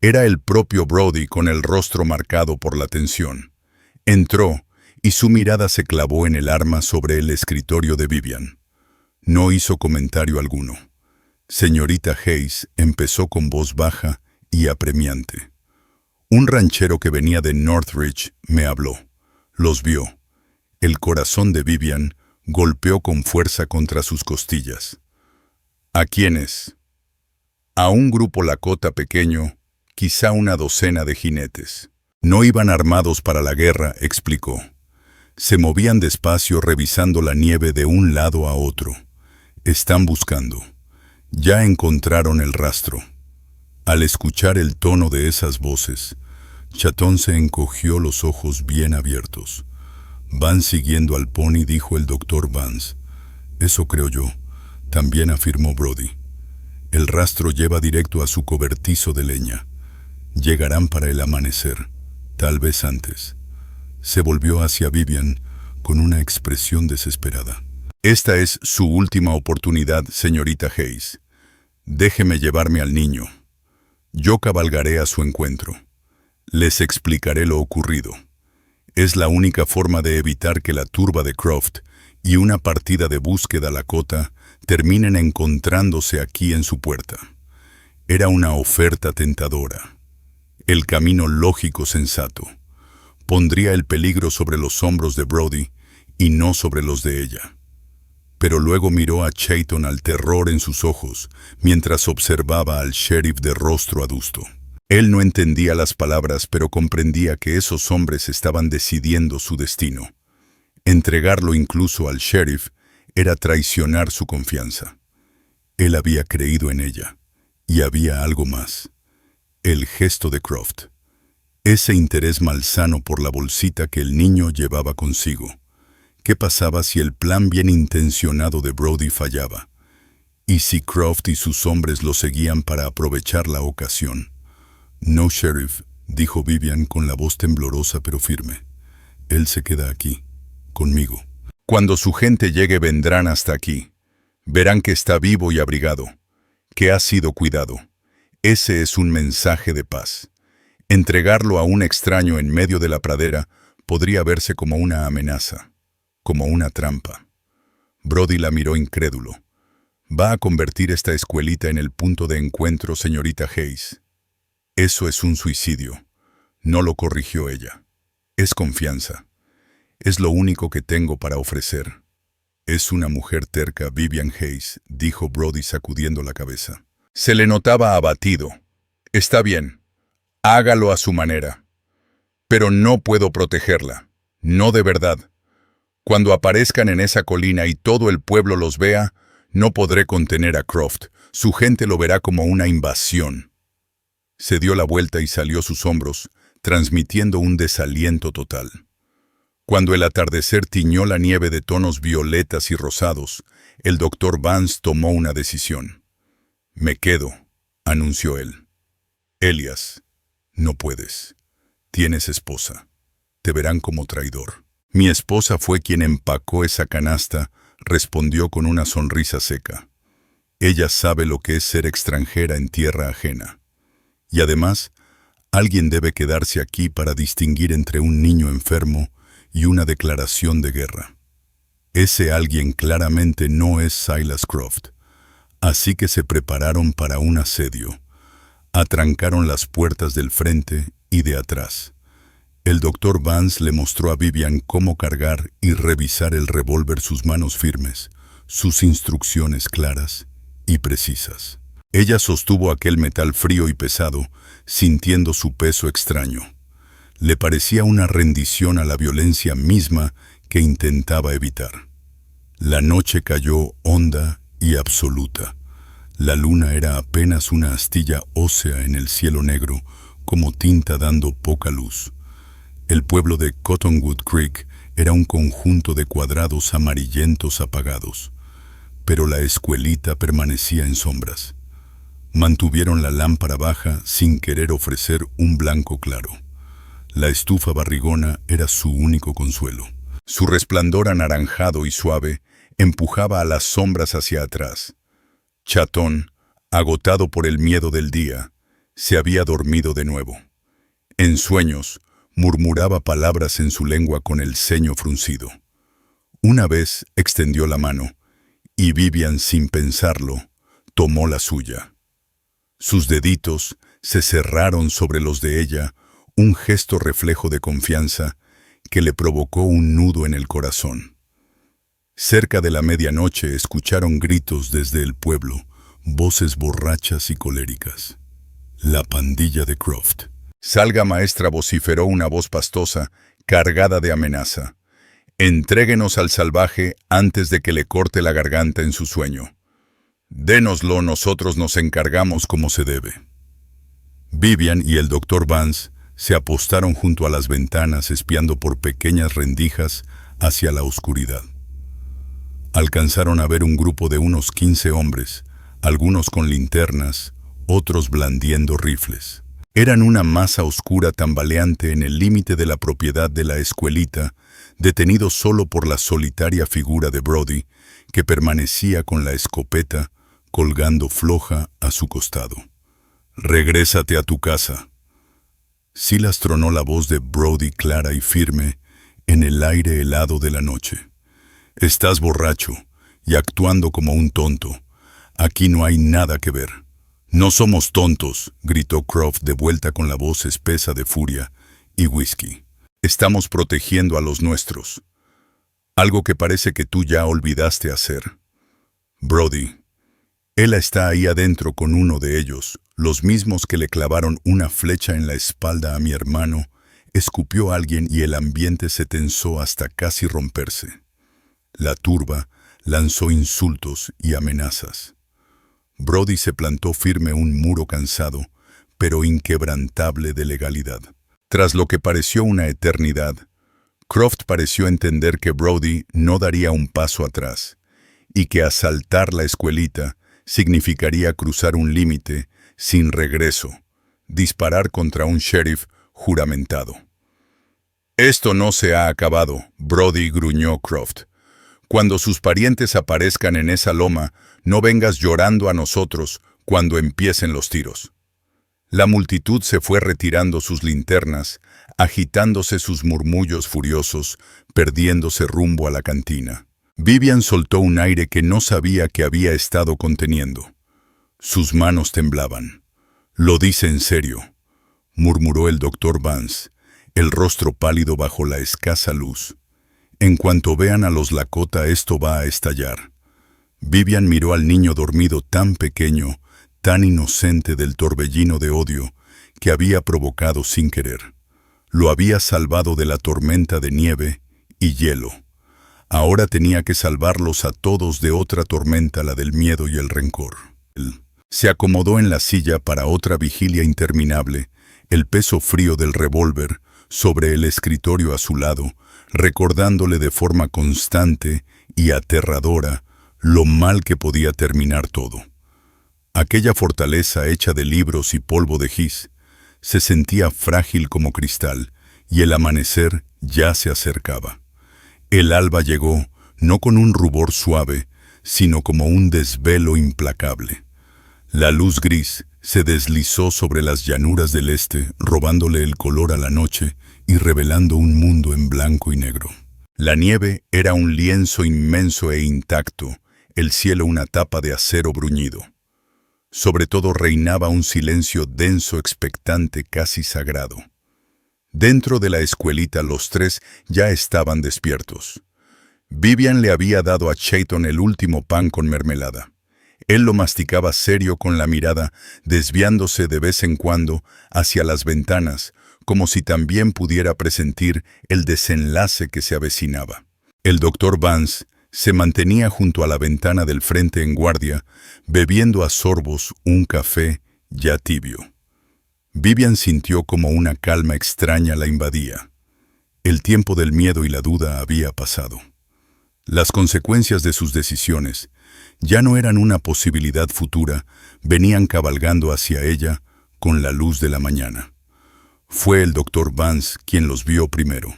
S1: Era el propio Brody con el rostro marcado por la tensión. Entró y su mirada se clavó en el arma sobre el escritorio de Vivian. No hizo comentario alguno. Señorita Hayes empezó con voz baja y apremiante. Un ranchero que venía de Northridge me habló. Los vio. El corazón de Vivian golpeó con fuerza contra sus costillas. ¿A quiénes? A un grupo lakota pequeño, quizá una docena de jinetes. No iban armados para la guerra, explicó. Se movían despacio revisando la nieve de un lado a otro. Están buscando. Ya encontraron el rastro. Al escuchar el tono de esas voces, Chatón se encogió los ojos bien abiertos. Van siguiendo al pony, dijo el doctor Vance. Eso creo yo, también afirmó Brody. El rastro lleva directo a su cobertizo de leña. Llegarán para el amanecer, tal vez antes. Se volvió hacia Vivian con una expresión desesperada. Esta es su última oportunidad, señorita Hayes. Déjeme llevarme al niño. Yo cabalgaré a su encuentro. Les explicaré lo ocurrido. Es la única forma de evitar que la turba de Croft y una partida de búsqueda lakota terminen encontrándose aquí en su puerta. Era una oferta tentadora. El camino lógico sensato. Pondría el peligro sobre los hombros de Brody y no sobre los de ella. Pero luego miró a Chayton al terror en sus ojos, mientras observaba al sheriff de rostro adusto. Él no entendía las palabras, pero comprendía que esos hombres estaban decidiendo su destino. Entregarlo incluso al sheriff era traicionar su confianza. Él había creído en ella, y había algo más. El gesto de Croft. Ese interés malsano por la bolsita que el niño llevaba consigo. ¿Qué pasaba si el plan bien intencionado de Brody fallaba? ¿Y si Croft y sus hombres lo seguían para aprovechar la ocasión? No, sheriff, dijo Vivian con la voz temblorosa pero firme. Él se queda aquí, conmigo. Cuando su gente llegue vendrán hasta aquí. Verán que está vivo y abrigado, que ha sido cuidado. Ese es un mensaje de paz. Entregarlo a un extraño en medio de la pradera podría verse como una amenaza, como una trampa. Brody la miró incrédulo. ¿Va a convertir esta escuelita en el punto de encuentro, señorita Hayes? Eso es un suicidio. No lo corrigió ella. Es confianza. Es lo único que tengo para ofrecer. Es una mujer terca, Vivian Hayes, dijo Brody sacudiendo la cabeza. Se le notaba abatido. Está bien. Hágalo a su manera. Pero no puedo protegerla. No de verdad. Cuando aparezcan en esa colina y todo el pueblo los vea, no podré contener a Croft. Su gente lo verá como una invasión. Se dio la vuelta y salió sus hombros, transmitiendo un desaliento total. Cuando el atardecer tiñó la nieve de tonos violetas y rosados, el doctor Vance tomó una decisión. «Me quedo», anunció él. «Elias, no puedes. Tienes esposa. Te verán como traidor». «Mi esposa fue quien empacó esa canasta», respondió con una sonrisa seca. «Ella sabe lo que es ser extranjera en tierra ajena. Y además, alguien debe quedarse aquí para distinguir entre un niño enfermo y una declaración de guerra. Ese alguien claramente no es Silas Croft. Así que se prepararon para un asedio. Atrancaron las puertas del frente y de atrás. El doctor Vance le mostró a Vivian cómo cargar y revisar el revólver, sus manos firmes, sus instrucciones claras y precisas. Ella sostuvo aquel metal frío y pesado, sintiendo su peso extraño. Le parecía una rendición a la violencia misma que intentaba evitar. La noche cayó honda y absoluta. La luna era apenas una astilla ósea en el cielo negro, como tinta dando poca luz. El pueblo de Cottonwood Creek era un conjunto de cuadrados amarillentos apagados, pero la escuelita permanecía en sombras. Mantuvieron la lámpara baja sin querer ofrecer un blanco claro. La estufa barrigona era su único consuelo. Su resplandor anaranjado y suave empujaba a las sombras hacia atrás. Chatón, agotado por el miedo del día, se había dormido de nuevo. En sueños, murmuraba palabras en su lengua con el ceño fruncido. Una vez extendió la mano, y Vivian, sin pensarlo, tomó la suya. Sus deditos se cerraron sobre los de ella, un gesto reflejo de confianza que le provocó un nudo en el corazón. Cerca de la medianoche escucharon gritos desde el pueblo, voces borrachas y coléricas. La pandilla de Croft. «Salga, maestra», vociferó una voz pastosa, cargada de amenaza. «Entréguenos al salvaje antes de que le corte la garganta en su sueño. Dénoslo, nosotros nos encargamos como se debe». Vivian y el Dr. Vance se apostaron junto a las ventanas espiando por pequeñas rendijas hacia la oscuridad. Alcanzaron a ver un grupo de unos 15 hombres, algunos con linternas, otros blandiendo rifles. Eran una masa oscura tambaleante en el límite de la propiedad de la escuelita, detenidos solo por la solitaria figura de Brody, que permanecía con la escopeta colgando floja a su costado. «Regrésate a tu casa». Silas tronó la voz de Brody clara y firme en el aire helado de la noche. «Estás borracho y actuando como un tonto. Aquí no hay nada que ver». «No somos tontos», gritó Croft de vuelta con la voz espesa de furia y whisky. «Estamos protegiendo a los nuestros. Algo que parece que tú ya olvidaste hacer. Brody, Ella está ahí adentro con uno de ellos, los mismos que le clavaron una flecha en la espalda a mi hermano». Escupió a alguien y el ambiente se tensó hasta casi romperse. La turba lanzó insultos y amenazas. Brody se plantó firme un muro cansado, pero inquebrantable de legalidad. Tras lo que pareció una eternidad, Croft pareció entender que Brody no daría un paso atrás, y que asaltar la escuelita significaría cruzar un límite sin regreso, disparar contra un sheriff juramentado. «Esto no se ha acabado», Brody, gruñó Croft. «Cuando sus parientes aparezcan en esa loma, no vengas llorando a nosotros cuando empiecen los tiros». La multitud se fue retirando sus linternas, agitándose sus murmullos furiosos, perdiéndose rumbo a la cantina. Vivian soltó un aire que no sabía que había estado conteniendo. Sus manos temblaban. «Lo dice en serio», murmuró el Dr. Vance, el rostro pálido bajo la escasa luz. «En cuanto vean a los Lakota, esto va a estallar». Vivian miró al niño dormido tan pequeño, tan inocente del torbellino de odio que había provocado sin querer. Lo había salvado de la tormenta de nieve y hielo. Ahora tenía que salvarlos a todos de otra tormenta, la del miedo y el rencor. Él se acomodó en la silla para otra vigilia interminable, el peso frío del revólver sobre el escritorio a su lado, recordándole de forma constante y aterradora lo mal que podía terminar todo. Aquella fortaleza hecha de libros y polvo de gis se sentía frágil como cristal, y el amanecer ya se acercaba. El alba llegó, no con un rubor suave, sino como un desvelo implacable. La luz gris se deslizó sobre las llanuras del este, robándole el color a la noche y revelando un mundo en blanco y negro. La nieve era un lienzo inmenso e intacto, el cielo una tapa de acero bruñido. Sobre todo reinaba un silencio denso, expectante, casi sagrado. Dentro de la escuelita los tres ya estaban despiertos. Vivian le había dado a Chayton el último pan con mermelada. Él lo masticaba serio con la mirada, desviándose de vez en cuando hacia las ventanas, como si también pudiera presentir el desenlace que se avecinaba. El Dr. Vance se mantenía junto a la ventana del frente en guardia, bebiendo a sorbos un café ya tibio. Vivian sintió como una calma extraña la invadía. El tiempo del miedo y la duda había pasado. Las consecuencias de sus decisiones ya no eran una posibilidad futura, venían cabalgando hacia ella con la luz de la mañana. Fue el doctor Vance quien los vio primero.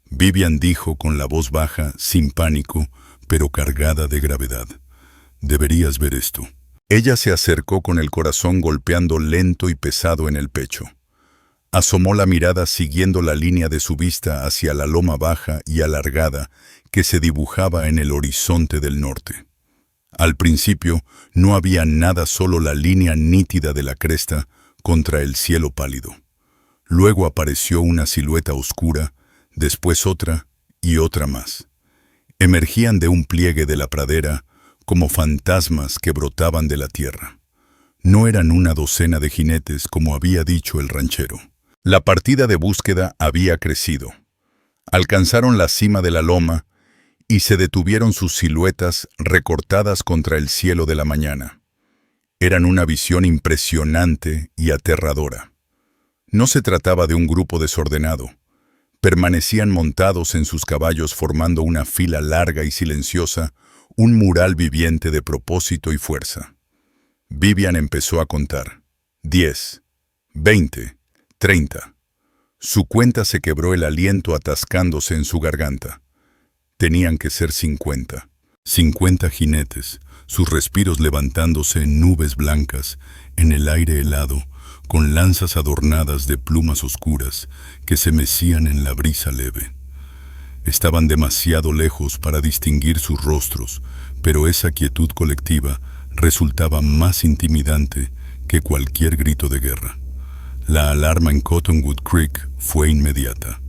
S1: Vivian dijo con la voz baja, sin pánico, pero cargada de gravedad: «Deberías ver esto». Ella se acercó con el corazón golpeando lento y pesado en el pecho. Asomó la mirada siguiendo la línea de su vista hacia la loma baja y alargada que se dibujaba en el horizonte del norte. Al principio no había nada, solo la línea nítida de la cresta contra el cielo pálido. Luego apareció una silueta oscura, después otra y otra más. Emergían de un pliegue de la pradera como fantasmas que brotaban de la tierra. No eran una docena de jinetes como había dicho el ranchero. La partida de búsqueda había crecido. Alcanzaron la cima de la loma y se detuvieron sus siluetas recortadas contra el cielo de la mañana. Eran una visión impresionante y aterradora. No se trataba de un grupo desordenado. Permanecían montados en sus caballos formando una fila larga y silenciosa, un mural viviente de propósito y fuerza. Vivian empezó a contar. 10, 20, 30. Su cuenta se quebró, el aliento atascándose en su garganta. Tenían que ser 50. 50 jinetes, sus respiros levantándose en nubes blancas, en el aire helado, con lanzas adornadas de plumas oscuras que se mecían en la brisa leve. Estaban demasiado lejos para distinguir sus rostros, pero esa quietud colectiva resultaba más intimidante que cualquier grito de guerra. La alarma en Cottonwood Creek fue inmediata.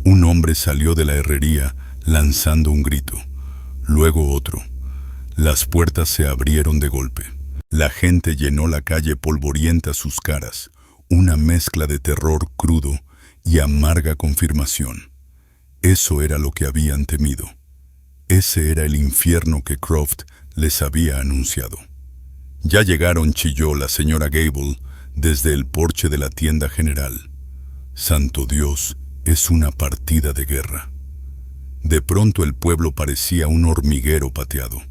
S1: Un hombre salió de la herrería lanzando un grito, luego otro. Las puertas se abrieron de golpe. La gente llenó la calle polvorienta sus caras, una mezcla de terror crudo y amarga confirmación. Eso era lo que habían temido. Ese era el infierno que Croft les había anunciado. «Ya llegaron», chilló la señora Gable desde el porche de la tienda general. «Santo Dios, es una partida de guerra». De pronto el pueblo parecía un hormiguero pateado.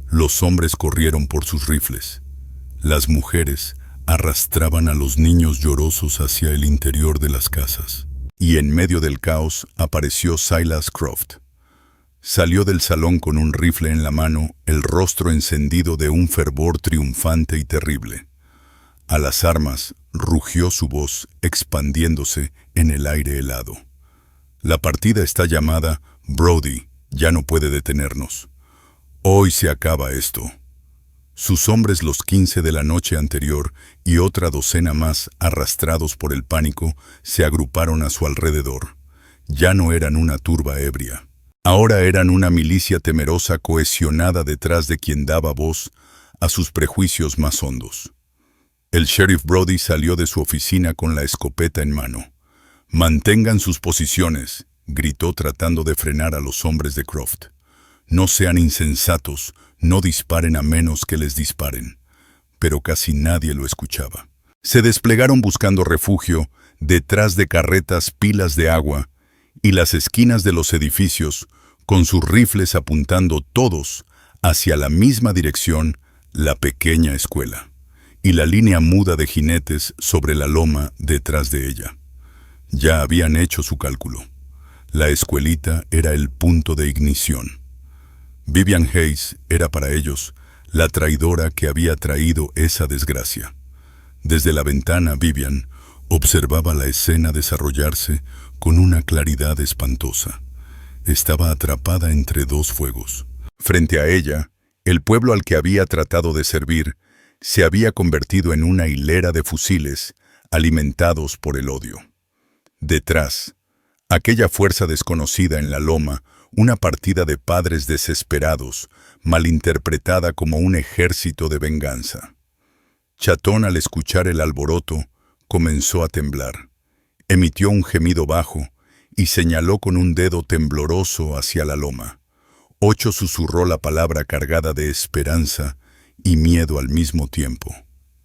S1: Los hombres corrieron por sus rifles. Las mujeres arrastraban a los niños llorosos hacia el interior de las casas. Y en medio del caos apareció Silas Croft. Salió del salón con un rifle en la mano, el rostro encendido de un fervor triunfante y terrible. A las armas rugió su voz, expandiéndose en el aire helado. «La partida está llamada, Brody, ya no puede detenernos. Hoy se acaba esto». Sus hombres, los 15 de la noche anterior y otra docena más, arrastrados por el pánico, se agruparon a su alrededor. Ya no eran una turba ebria. Ahora eran una milicia temerosa cohesionada detrás de quien daba voz a sus prejuicios más hondos. El sheriff Brody salió de su oficina con la escopeta en mano. «Mantengan sus posiciones», gritó tratando de frenar a los hombres de Croft. «No sean insensatos, no disparen a menos que les disparen». Pero casi nadie lo escuchaba. Se desplegaron buscando refugio detrás de carretas, pilas de agua y las esquinas de los edificios, con sus rifles apuntando todos hacia la misma dirección, la pequeña escuela, y la línea muda de jinetes sobre la loma detrás de ella. Ya habían hecho su cálculo. La escuelita era el punto de ignición. Vivian Hayes era para ellos la traidora que había traído esa desgracia. Desde la ventana, Vivian observaba la escena desarrollarse con una claridad espantosa. Estaba atrapada entre dos fuegos. Frente a ella, el pueblo al que había tratado de servir se había convertido en una hilera de fusiles alimentados por el odio. Detrás, aquella fuerza desconocida en la loma, una partida de padres desesperados, malinterpretada como un ejército de venganza. Chatón, al escuchar el alboroto, comenzó a temblar. Emitió un gemido bajo y señaló con un dedo tembloroso hacia la loma. Ocho susurró la palabra cargada de esperanza y miedo al mismo tiempo: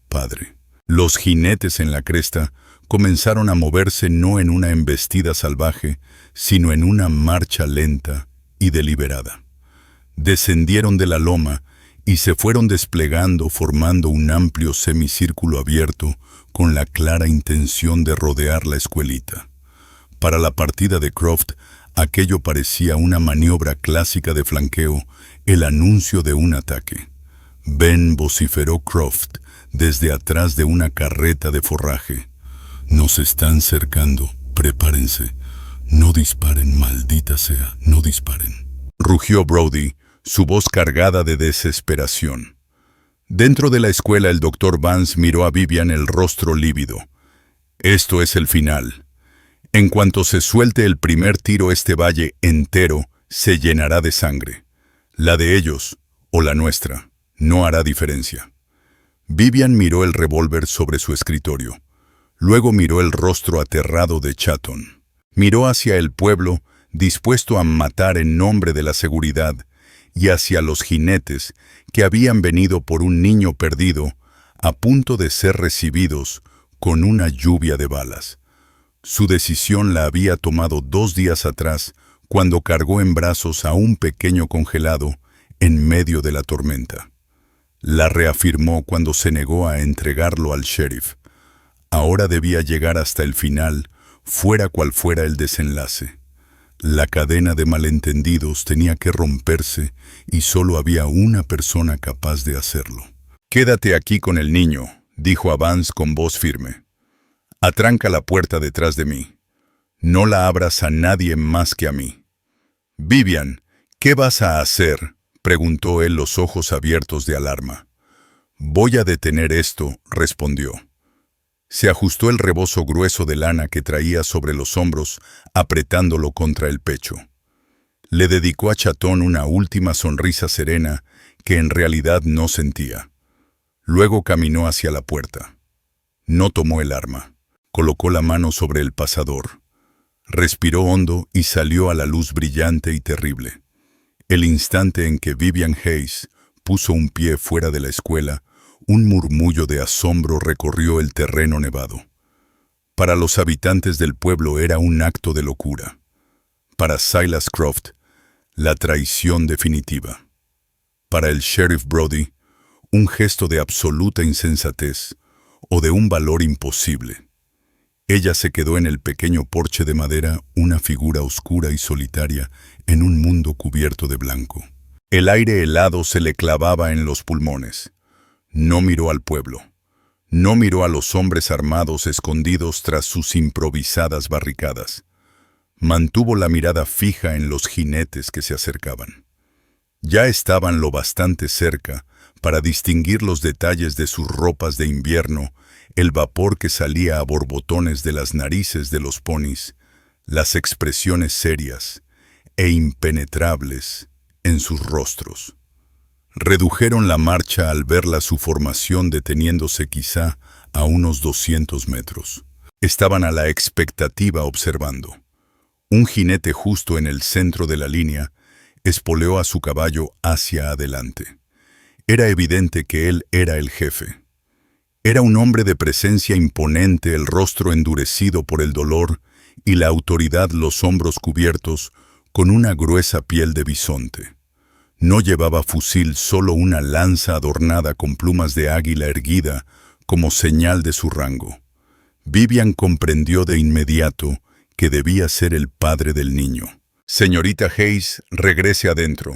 S1: «Padre». Los jinetes en la cresta comenzaron a moverse no en una embestida salvaje, sino en una marcha lenta y deliberada. Descendieron de la loma y se fueron desplegando formando un amplio semicírculo abierto con la clara intención de rodear la escuelita. Para la partida de Croft, aquello parecía una maniobra clásica de flanqueo, el anuncio de un ataque. «Ven», vociferó Croft desde atrás de una carreta de forraje. «Nos están cercando, prepárense. No disparen, maldita sea, no disparen», rugió Brody, su voz cargada de desesperación. Dentro de la escuela el Dr. Vance miró a Vivian el rostro lívido. «Esto es el final. En cuanto se suelte el primer tiro, este valle entero se llenará de sangre. La de ellos o la nuestra no hará diferencia». Vivian miró el revólver sobre su escritorio. Luego miró el rostro aterrado de Chatton. Miró hacia el pueblo, dispuesto a matar en nombre de la seguridad, y hacia los jinetes que habían venido por un niño perdido, a punto de ser recibidos con una lluvia de balas. Su decisión la había tomado 2 días atrás, cuando cargó en brazos a un pequeño congelado en medio de la tormenta. La reafirmó cuando se negó a entregarlo al sheriff. Ahora debía llegar hasta el final, fuera cual fuera el desenlace. La cadena de malentendidos tenía que romperse y solo había una persona capaz de hacerlo. «Quédate aquí con el niño», dijo a Vance con voz firme. «Atranca la puerta detrás de mí. No la abras a nadie más que a mí». «Vivian, ¿qué vas a hacer?», preguntó él, los ojos abiertos de alarma. «Voy a detener esto», respondió. Se ajustó el rebozo grueso de lana que traía sobre los hombros, apretándolo contra el pecho. Le dedicó a Chatón una última sonrisa serena que en realidad no sentía. Luego caminó hacia la puerta. No tomó el arma. Colocó la mano sobre el pasador. Respiró hondo y salió a la luz brillante y terrible. El instante en que Vivian Hayes puso un pie fuera de la escuela, un murmullo de asombro recorrió el terreno nevado. Para los habitantes del pueblo era un acto de locura. Para Silas Croft, la traición definitiva. Para el sheriff Brody, un gesto de absoluta insensatez o de un valor imposible. Ella se quedó en el pequeño porche de madera, una figura oscura y solitaria en un mundo cubierto de blanco. El aire helado se le clavaba en los pulmones. No miró al pueblo. No miró a los hombres armados escondidos tras sus improvisadas barricadas. Mantuvo la mirada fija en los jinetes que se acercaban. Ya estaban lo bastante cerca para distinguir los detalles de sus ropas de invierno, el vapor que salía a borbotones de las narices de los ponis, las expresiones serias e impenetrables en sus rostros. Redujeron la marcha al verla su formación deteniéndose quizá a unos 200 metros. Estaban a la expectativa observando. Un jinete justo en el centro de la línea espoleó a su caballo hacia adelante. Era evidente que él era el jefe. Era un hombre de presencia imponente, el rostro endurecido por el dolor y la autoridad, los hombros cubiertos con una gruesa piel de bisonte. No llevaba fusil, solo una lanza adornada con plumas de águila erguida como señal de su rango. Vivian comprendió de inmediato que debía ser el padre del niño. «Señorita Hayes, regrese adentro».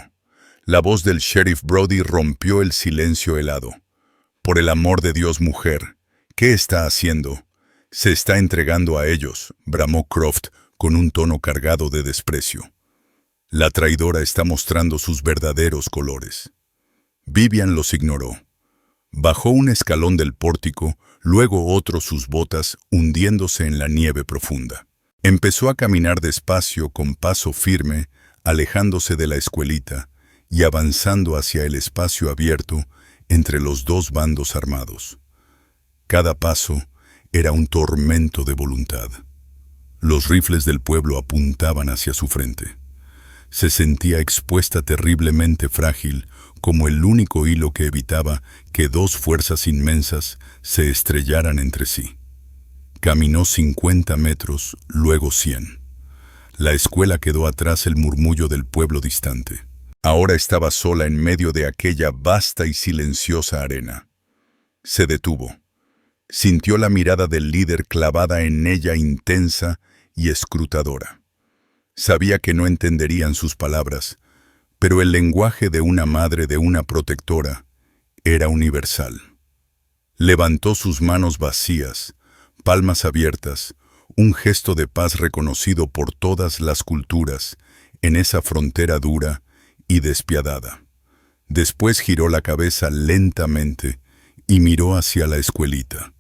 S1: La voz del sheriff Brody rompió el silencio helado. «Por el amor de Dios, mujer, ¿qué está haciendo?» «Se está entregando a ellos», bramó Croft con un tono cargado de desprecio. «La traidora está mostrando sus verdaderos colores». Vivian los ignoró. Bajó un escalón del pórtico, luego otro, sus botas hundiéndose en la nieve profunda. Empezó a caminar despacio, con paso firme, alejándose de la escuelita y avanzando hacia el espacio abierto entre los dos bandos armados. Cada paso era un tormento de voluntad. Los rifles del pueblo apuntaban hacia su frente. Se sentía expuesta, terriblemente frágil, como el único hilo que evitaba que dos fuerzas inmensas se estrellaran entre sí. Caminó 50 metros, luego 100. La escuela quedó atrás el murmullo del pueblo distante. Ahora estaba sola en medio de aquella vasta y silenciosa arena. Se detuvo. Sintió la mirada del líder clavada en ella, intensa y escrutadora. Sabía que no entenderían sus palabras, pero el lenguaje de una madre, de una protectora, era universal. Levantó sus manos vacías, palmas abiertas, un gesto de paz reconocido por todas las culturas en esa frontera dura y despiadada. Después giró la cabeza lentamente y miró hacia la escuelita.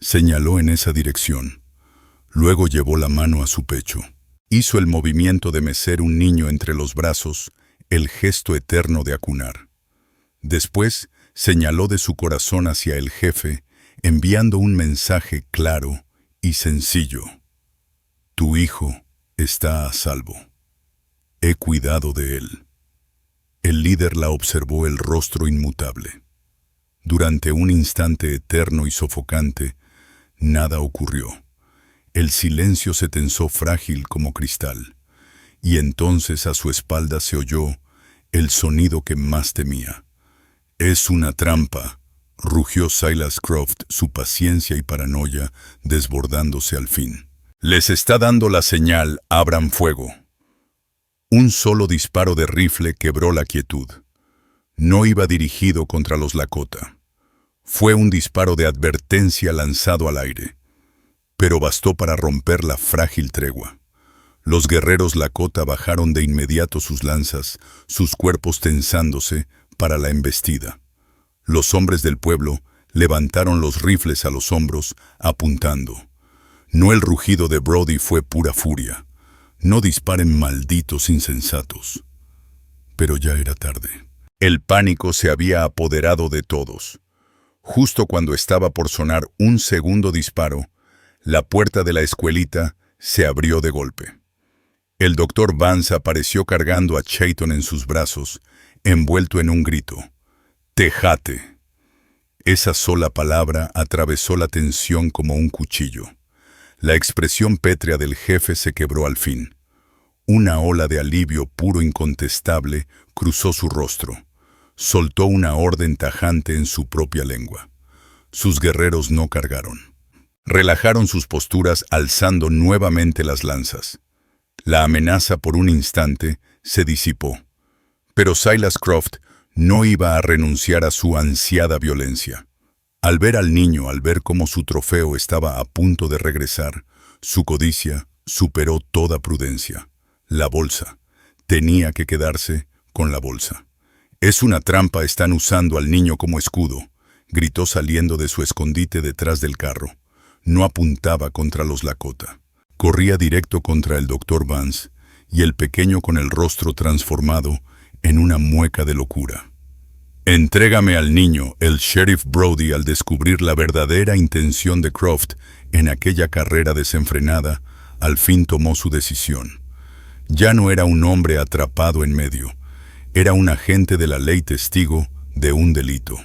S1: Señaló en esa dirección. Luego llevó la mano a su pecho. Hizo el movimiento de mecer un niño entre los brazos, el gesto eterno de acunar. Después señaló de su corazón hacia el jefe, enviando un mensaje claro y sencillo. Tu hijo está a salvo. He cuidado de él. El líder la observó, el rostro inmutable. Durante un instante eterno y sofocante, nada ocurrió. El silencio se tensó frágil como cristal, y entonces a su espalda se oyó el sonido que más temía. «Es una trampa», rugió Silas Croft, su paciencia y paranoia desbordándose al fin. «Les está dando la señal, abran fuego». Un solo disparo de rifle quebró la quietud. No iba dirigido contra los Lakota. Fue un disparo de advertencia lanzado al aire, pero bastó para romper la frágil tregua. Los guerreros Lakota bajaron de inmediato sus lanzas, sus cuerpos tensándose para la embestida. Los hombres del pueblo levantaron los rifles a los hombros, apuntando. No el rugido de Brody fue pura furia. No disparen, malditos insensatos. Pero ya era tarde. El pánico se había apoderado de todos. Justo cuando estaba por sonar un segundo disparo, la puerta de la escuelita se abrió de golpe. El doctor Vance apareció cargando a Chayton en sus brazos, envuelto en un grito. «Tejate». Esa sola palabra atravesó la tensión como un cuchillo. La expresión pétrea del jefe se quebró al fin. Una ola de alivio puro incontestable cruzó su rostro. Soltó una orden tajante en su propia lengua. Sus guerreros no cargaron. Relajaron sus posturas alzando nuevamente las lanzas. La amenaza por un instante se disipó. Pero Silas Croft no iba a renunciar a su ansiada violencia. Al ver al niño, al ver cómo su trofeo estaba a punto de regresar, su codicia superó toda prudencia. La bolsa. Tenía que quedarse con la bolsa. «Es una trampa, están usando al niño como escudo», gritó saliendo de su escondite detrás del carro. No apuntaba contra los Lakota. Corría directo contra el doctor Vance y el pequeño con el rostro transformado en una mueca de locura. «Entrégame al niño», el sheriff Brody, al descubrir la verdadera intención de Croft en aquella carrera desenfrenada, al fin tomó su decisión. Ya no era un hombre atrapado en medio. Era un agente de la ley, testigo de un delito.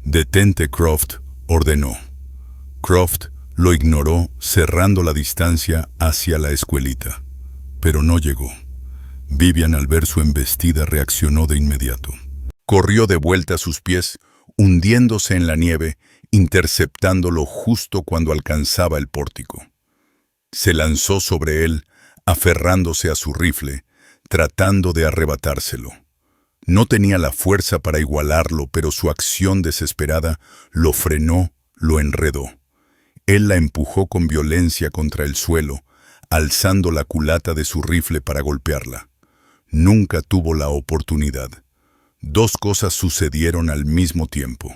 S1: «Detente, Croft», ordenó. Croft lo ignoró, cerrando la distancia hacia la escuelita. Pero no llegó. Vivian, al ver su embestida, reaccionó de inmediato. Corrió de vuelta a sus pies, hundiéndose en la nieve, interceptándolo justo cuando alcanzaba el pórtico. Se lanzó sobre él, aferrándose a su rifle, tratando de arrebatárselo. No tenía la fuerza para igualarlo, pero su acción desesperada lo frenó, lo enredó. Él la empujó con violencia contra el suelo, alzando la culata de su rifle para golpearla. Nunca tuvo la oportunidad. Dos cosas sucedieron al mismo tiempo.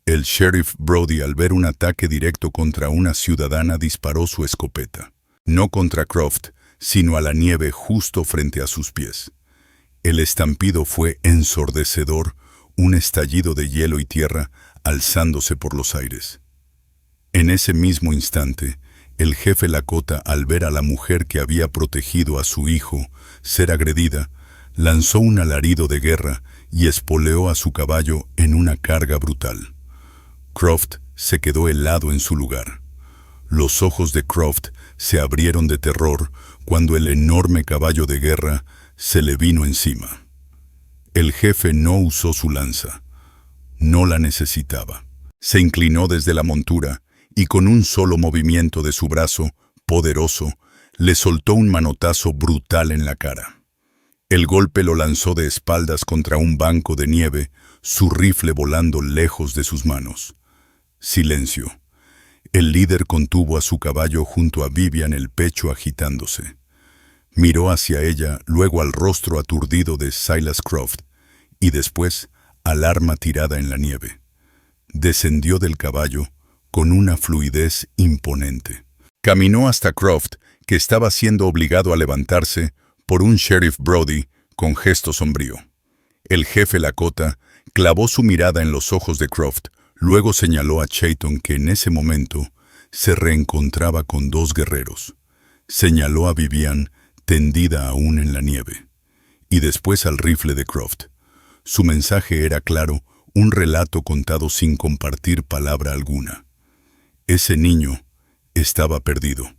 S1: El sheriff Brody, al ver un ataque directo contra una ciudadana, disparó su escopeta. No contra Croft, sino a la nieve justo frente a sus pies. El estampido fue ensordecedor, un estallido de hielo y tierra alzándose por los aires. En ese mismo instante, el jefe Lakota, al ver a la mujer que había protegido a su hijo ser agredida, lanzó un alarido de guerra y espoleó a su caballo en una carga brutal. Croft se quedó helado en su lugar. Los ojos de Croft se abrieron de terror cuando el enorme caballo de guerra se le vino encima. El jefe no usó su lanza. No la necesitaba. Se inclinó desde la montura y con un solo movimiento de su brazo, poderoso, le soltó un manotazo brutal en la cara. El golpe lo lanzó de espaldas contra un banco de nieve, su rifle volando lejos de sus manos. Silencio. El líder contuvo a su caballo junto a Vivian, el pecho agitándose. Miró hacia ella, luego al rostro aturdido de Silas Croft, y después al arma tirada en la nieve. Descendió del caballo con una fluidez imponente. Caminó hasta Croft, que estaba siendo obligado a levantarse por un sheriff Brody con gesto sombrío. El jefe Lakota clavó su mirada en los ojos de Croft, luego señaló a Chayton, que en ese momento se reencontraba con dos guerreros. Señaló a Vivian, tendida aún en la nieve, y después al rifle de Croft. Su mensaje era claro, un relato contado sin compartir palabra alguna. Ese niño estaba perdido.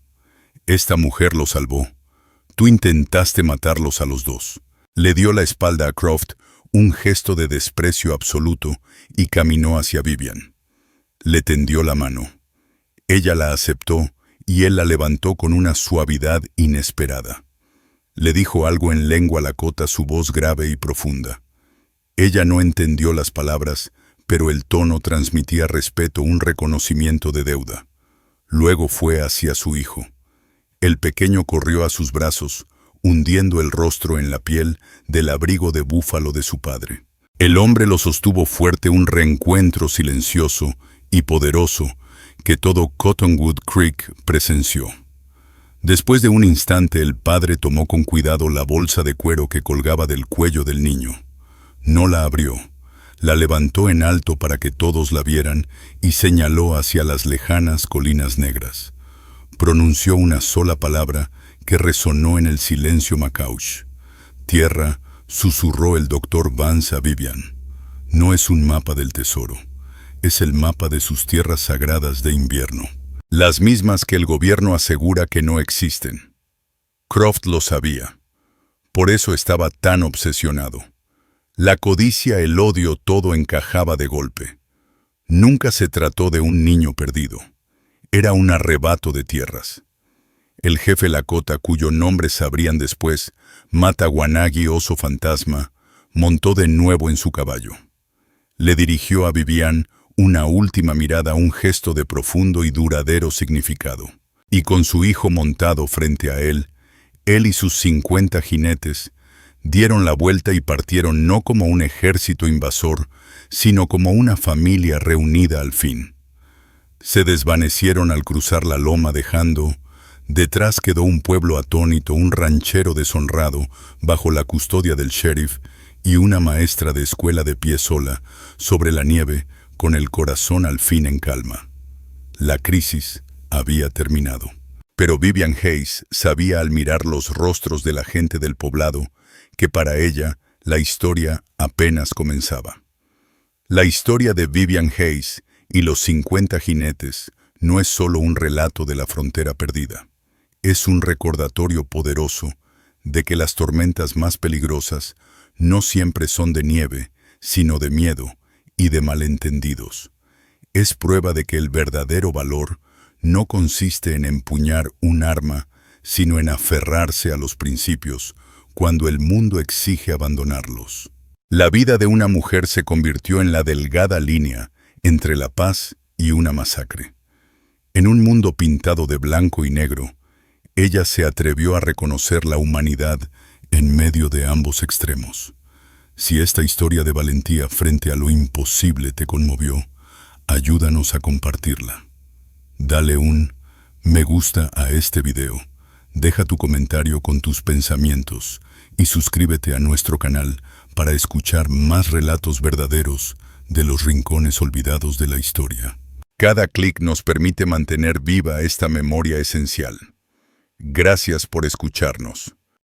S1: Esta mujer lo salvó. Tú intentaste matarlos a los dos. Le dio la espalda a Croft, un gesto de desprecio absoluto, y caminó hacia Vivian. Le tendió la mano. Ella la aceptó y él la levantó con una suavidad inesperada. Le dijo algo en lengua lakota, su voz grave y profunda. Ella no entendió las palabras, pero el tono transmitía respeto, un reconocimiento de deuda. Luego fue hacia su hijo. El pequeño corrió a sus brazos, hundiendo el rostro en la piel del abrigo de búfalo de su padre. El hombre lo sostuvo fuerte, un reencuentro silencioso y poderoso que todo Cottonwood Creek presenció. Después de un instante, el padre tomó con cuidado la bolsa de cuero que colgaba del cuello del niño. No la abrió. La levantó en alto para que todos la vieran y señaló hacia las lejanas colinas negras. Pronunció una sola palabra que resonó en el silencio Macaush. Tierra, susurró el doctor Vance a Vivian. No es un mapa del tesoro. Es el mapa de sus tierras sagradas de invierno. Las mismas que el gobierno asegura que no existen. Croft lo sabía. Por eso estaba tan obsesionado. La codicia, el odio, todo encajaba de golpe. Nunca se trató de un niño perdido. Era un arrebato de tierras. El jefe Lakota, cuyo nombre sabrían después, Matawanagi, oso fantasma, montó de nuevo en su caballo. Le dirigió a Vivian una última mirada, un gesto de profundo y duradero significado. Y con su hijo montado frente a él y sus 50 jinetes, dieron la vuelta y partieron no como un ejército invasor, sino como una familia reunida al fin. Se desvanecieron al cruzar la loma, dejando, detrás quedó un pueblo atónito, un ranchero deshonrado bajo la custodia del sheriff y una maestra de escuela de pie sola sobre la nieve, con el corazón al fin en calma. La crisis había terminado. Pero Vivian Hayes sabía al mirar los rostros de la gente del poblado que para ella la historia apenas comenzaba. La historia de Vivian Hayes y los 50 jinetes no es solo un relato de la frontera perdida. Es un recordatorio poderoso de que las tormentas más peligrosas no siempre son de nieve, sino de miedo y de malentendidos. Es prueba de que el verdadero valor no consiste en empuñar un arma, sino en aferrarse a los principios cuando el mundo exige abandonarlos. La vida de una mujer se convirtió en la delgada línea entre la paz y una masacre. En un mundo pintado de blanco y negro, ella se atrevió a reconocer la humanidad en medio de ambos extremos. Si esta historia de valentía frente a lo imposible te conmovió, ayúdanos a compartirla. Dale un me gusta a este video, deja tu comentario con tus pensamientos y suscríbete a nuestro canal para escuchar más relatos verdaderos de los rincones olvidados de la historia. Cada clic nos permite mantener viva esta memoria esencial. Gracias por escucharnos.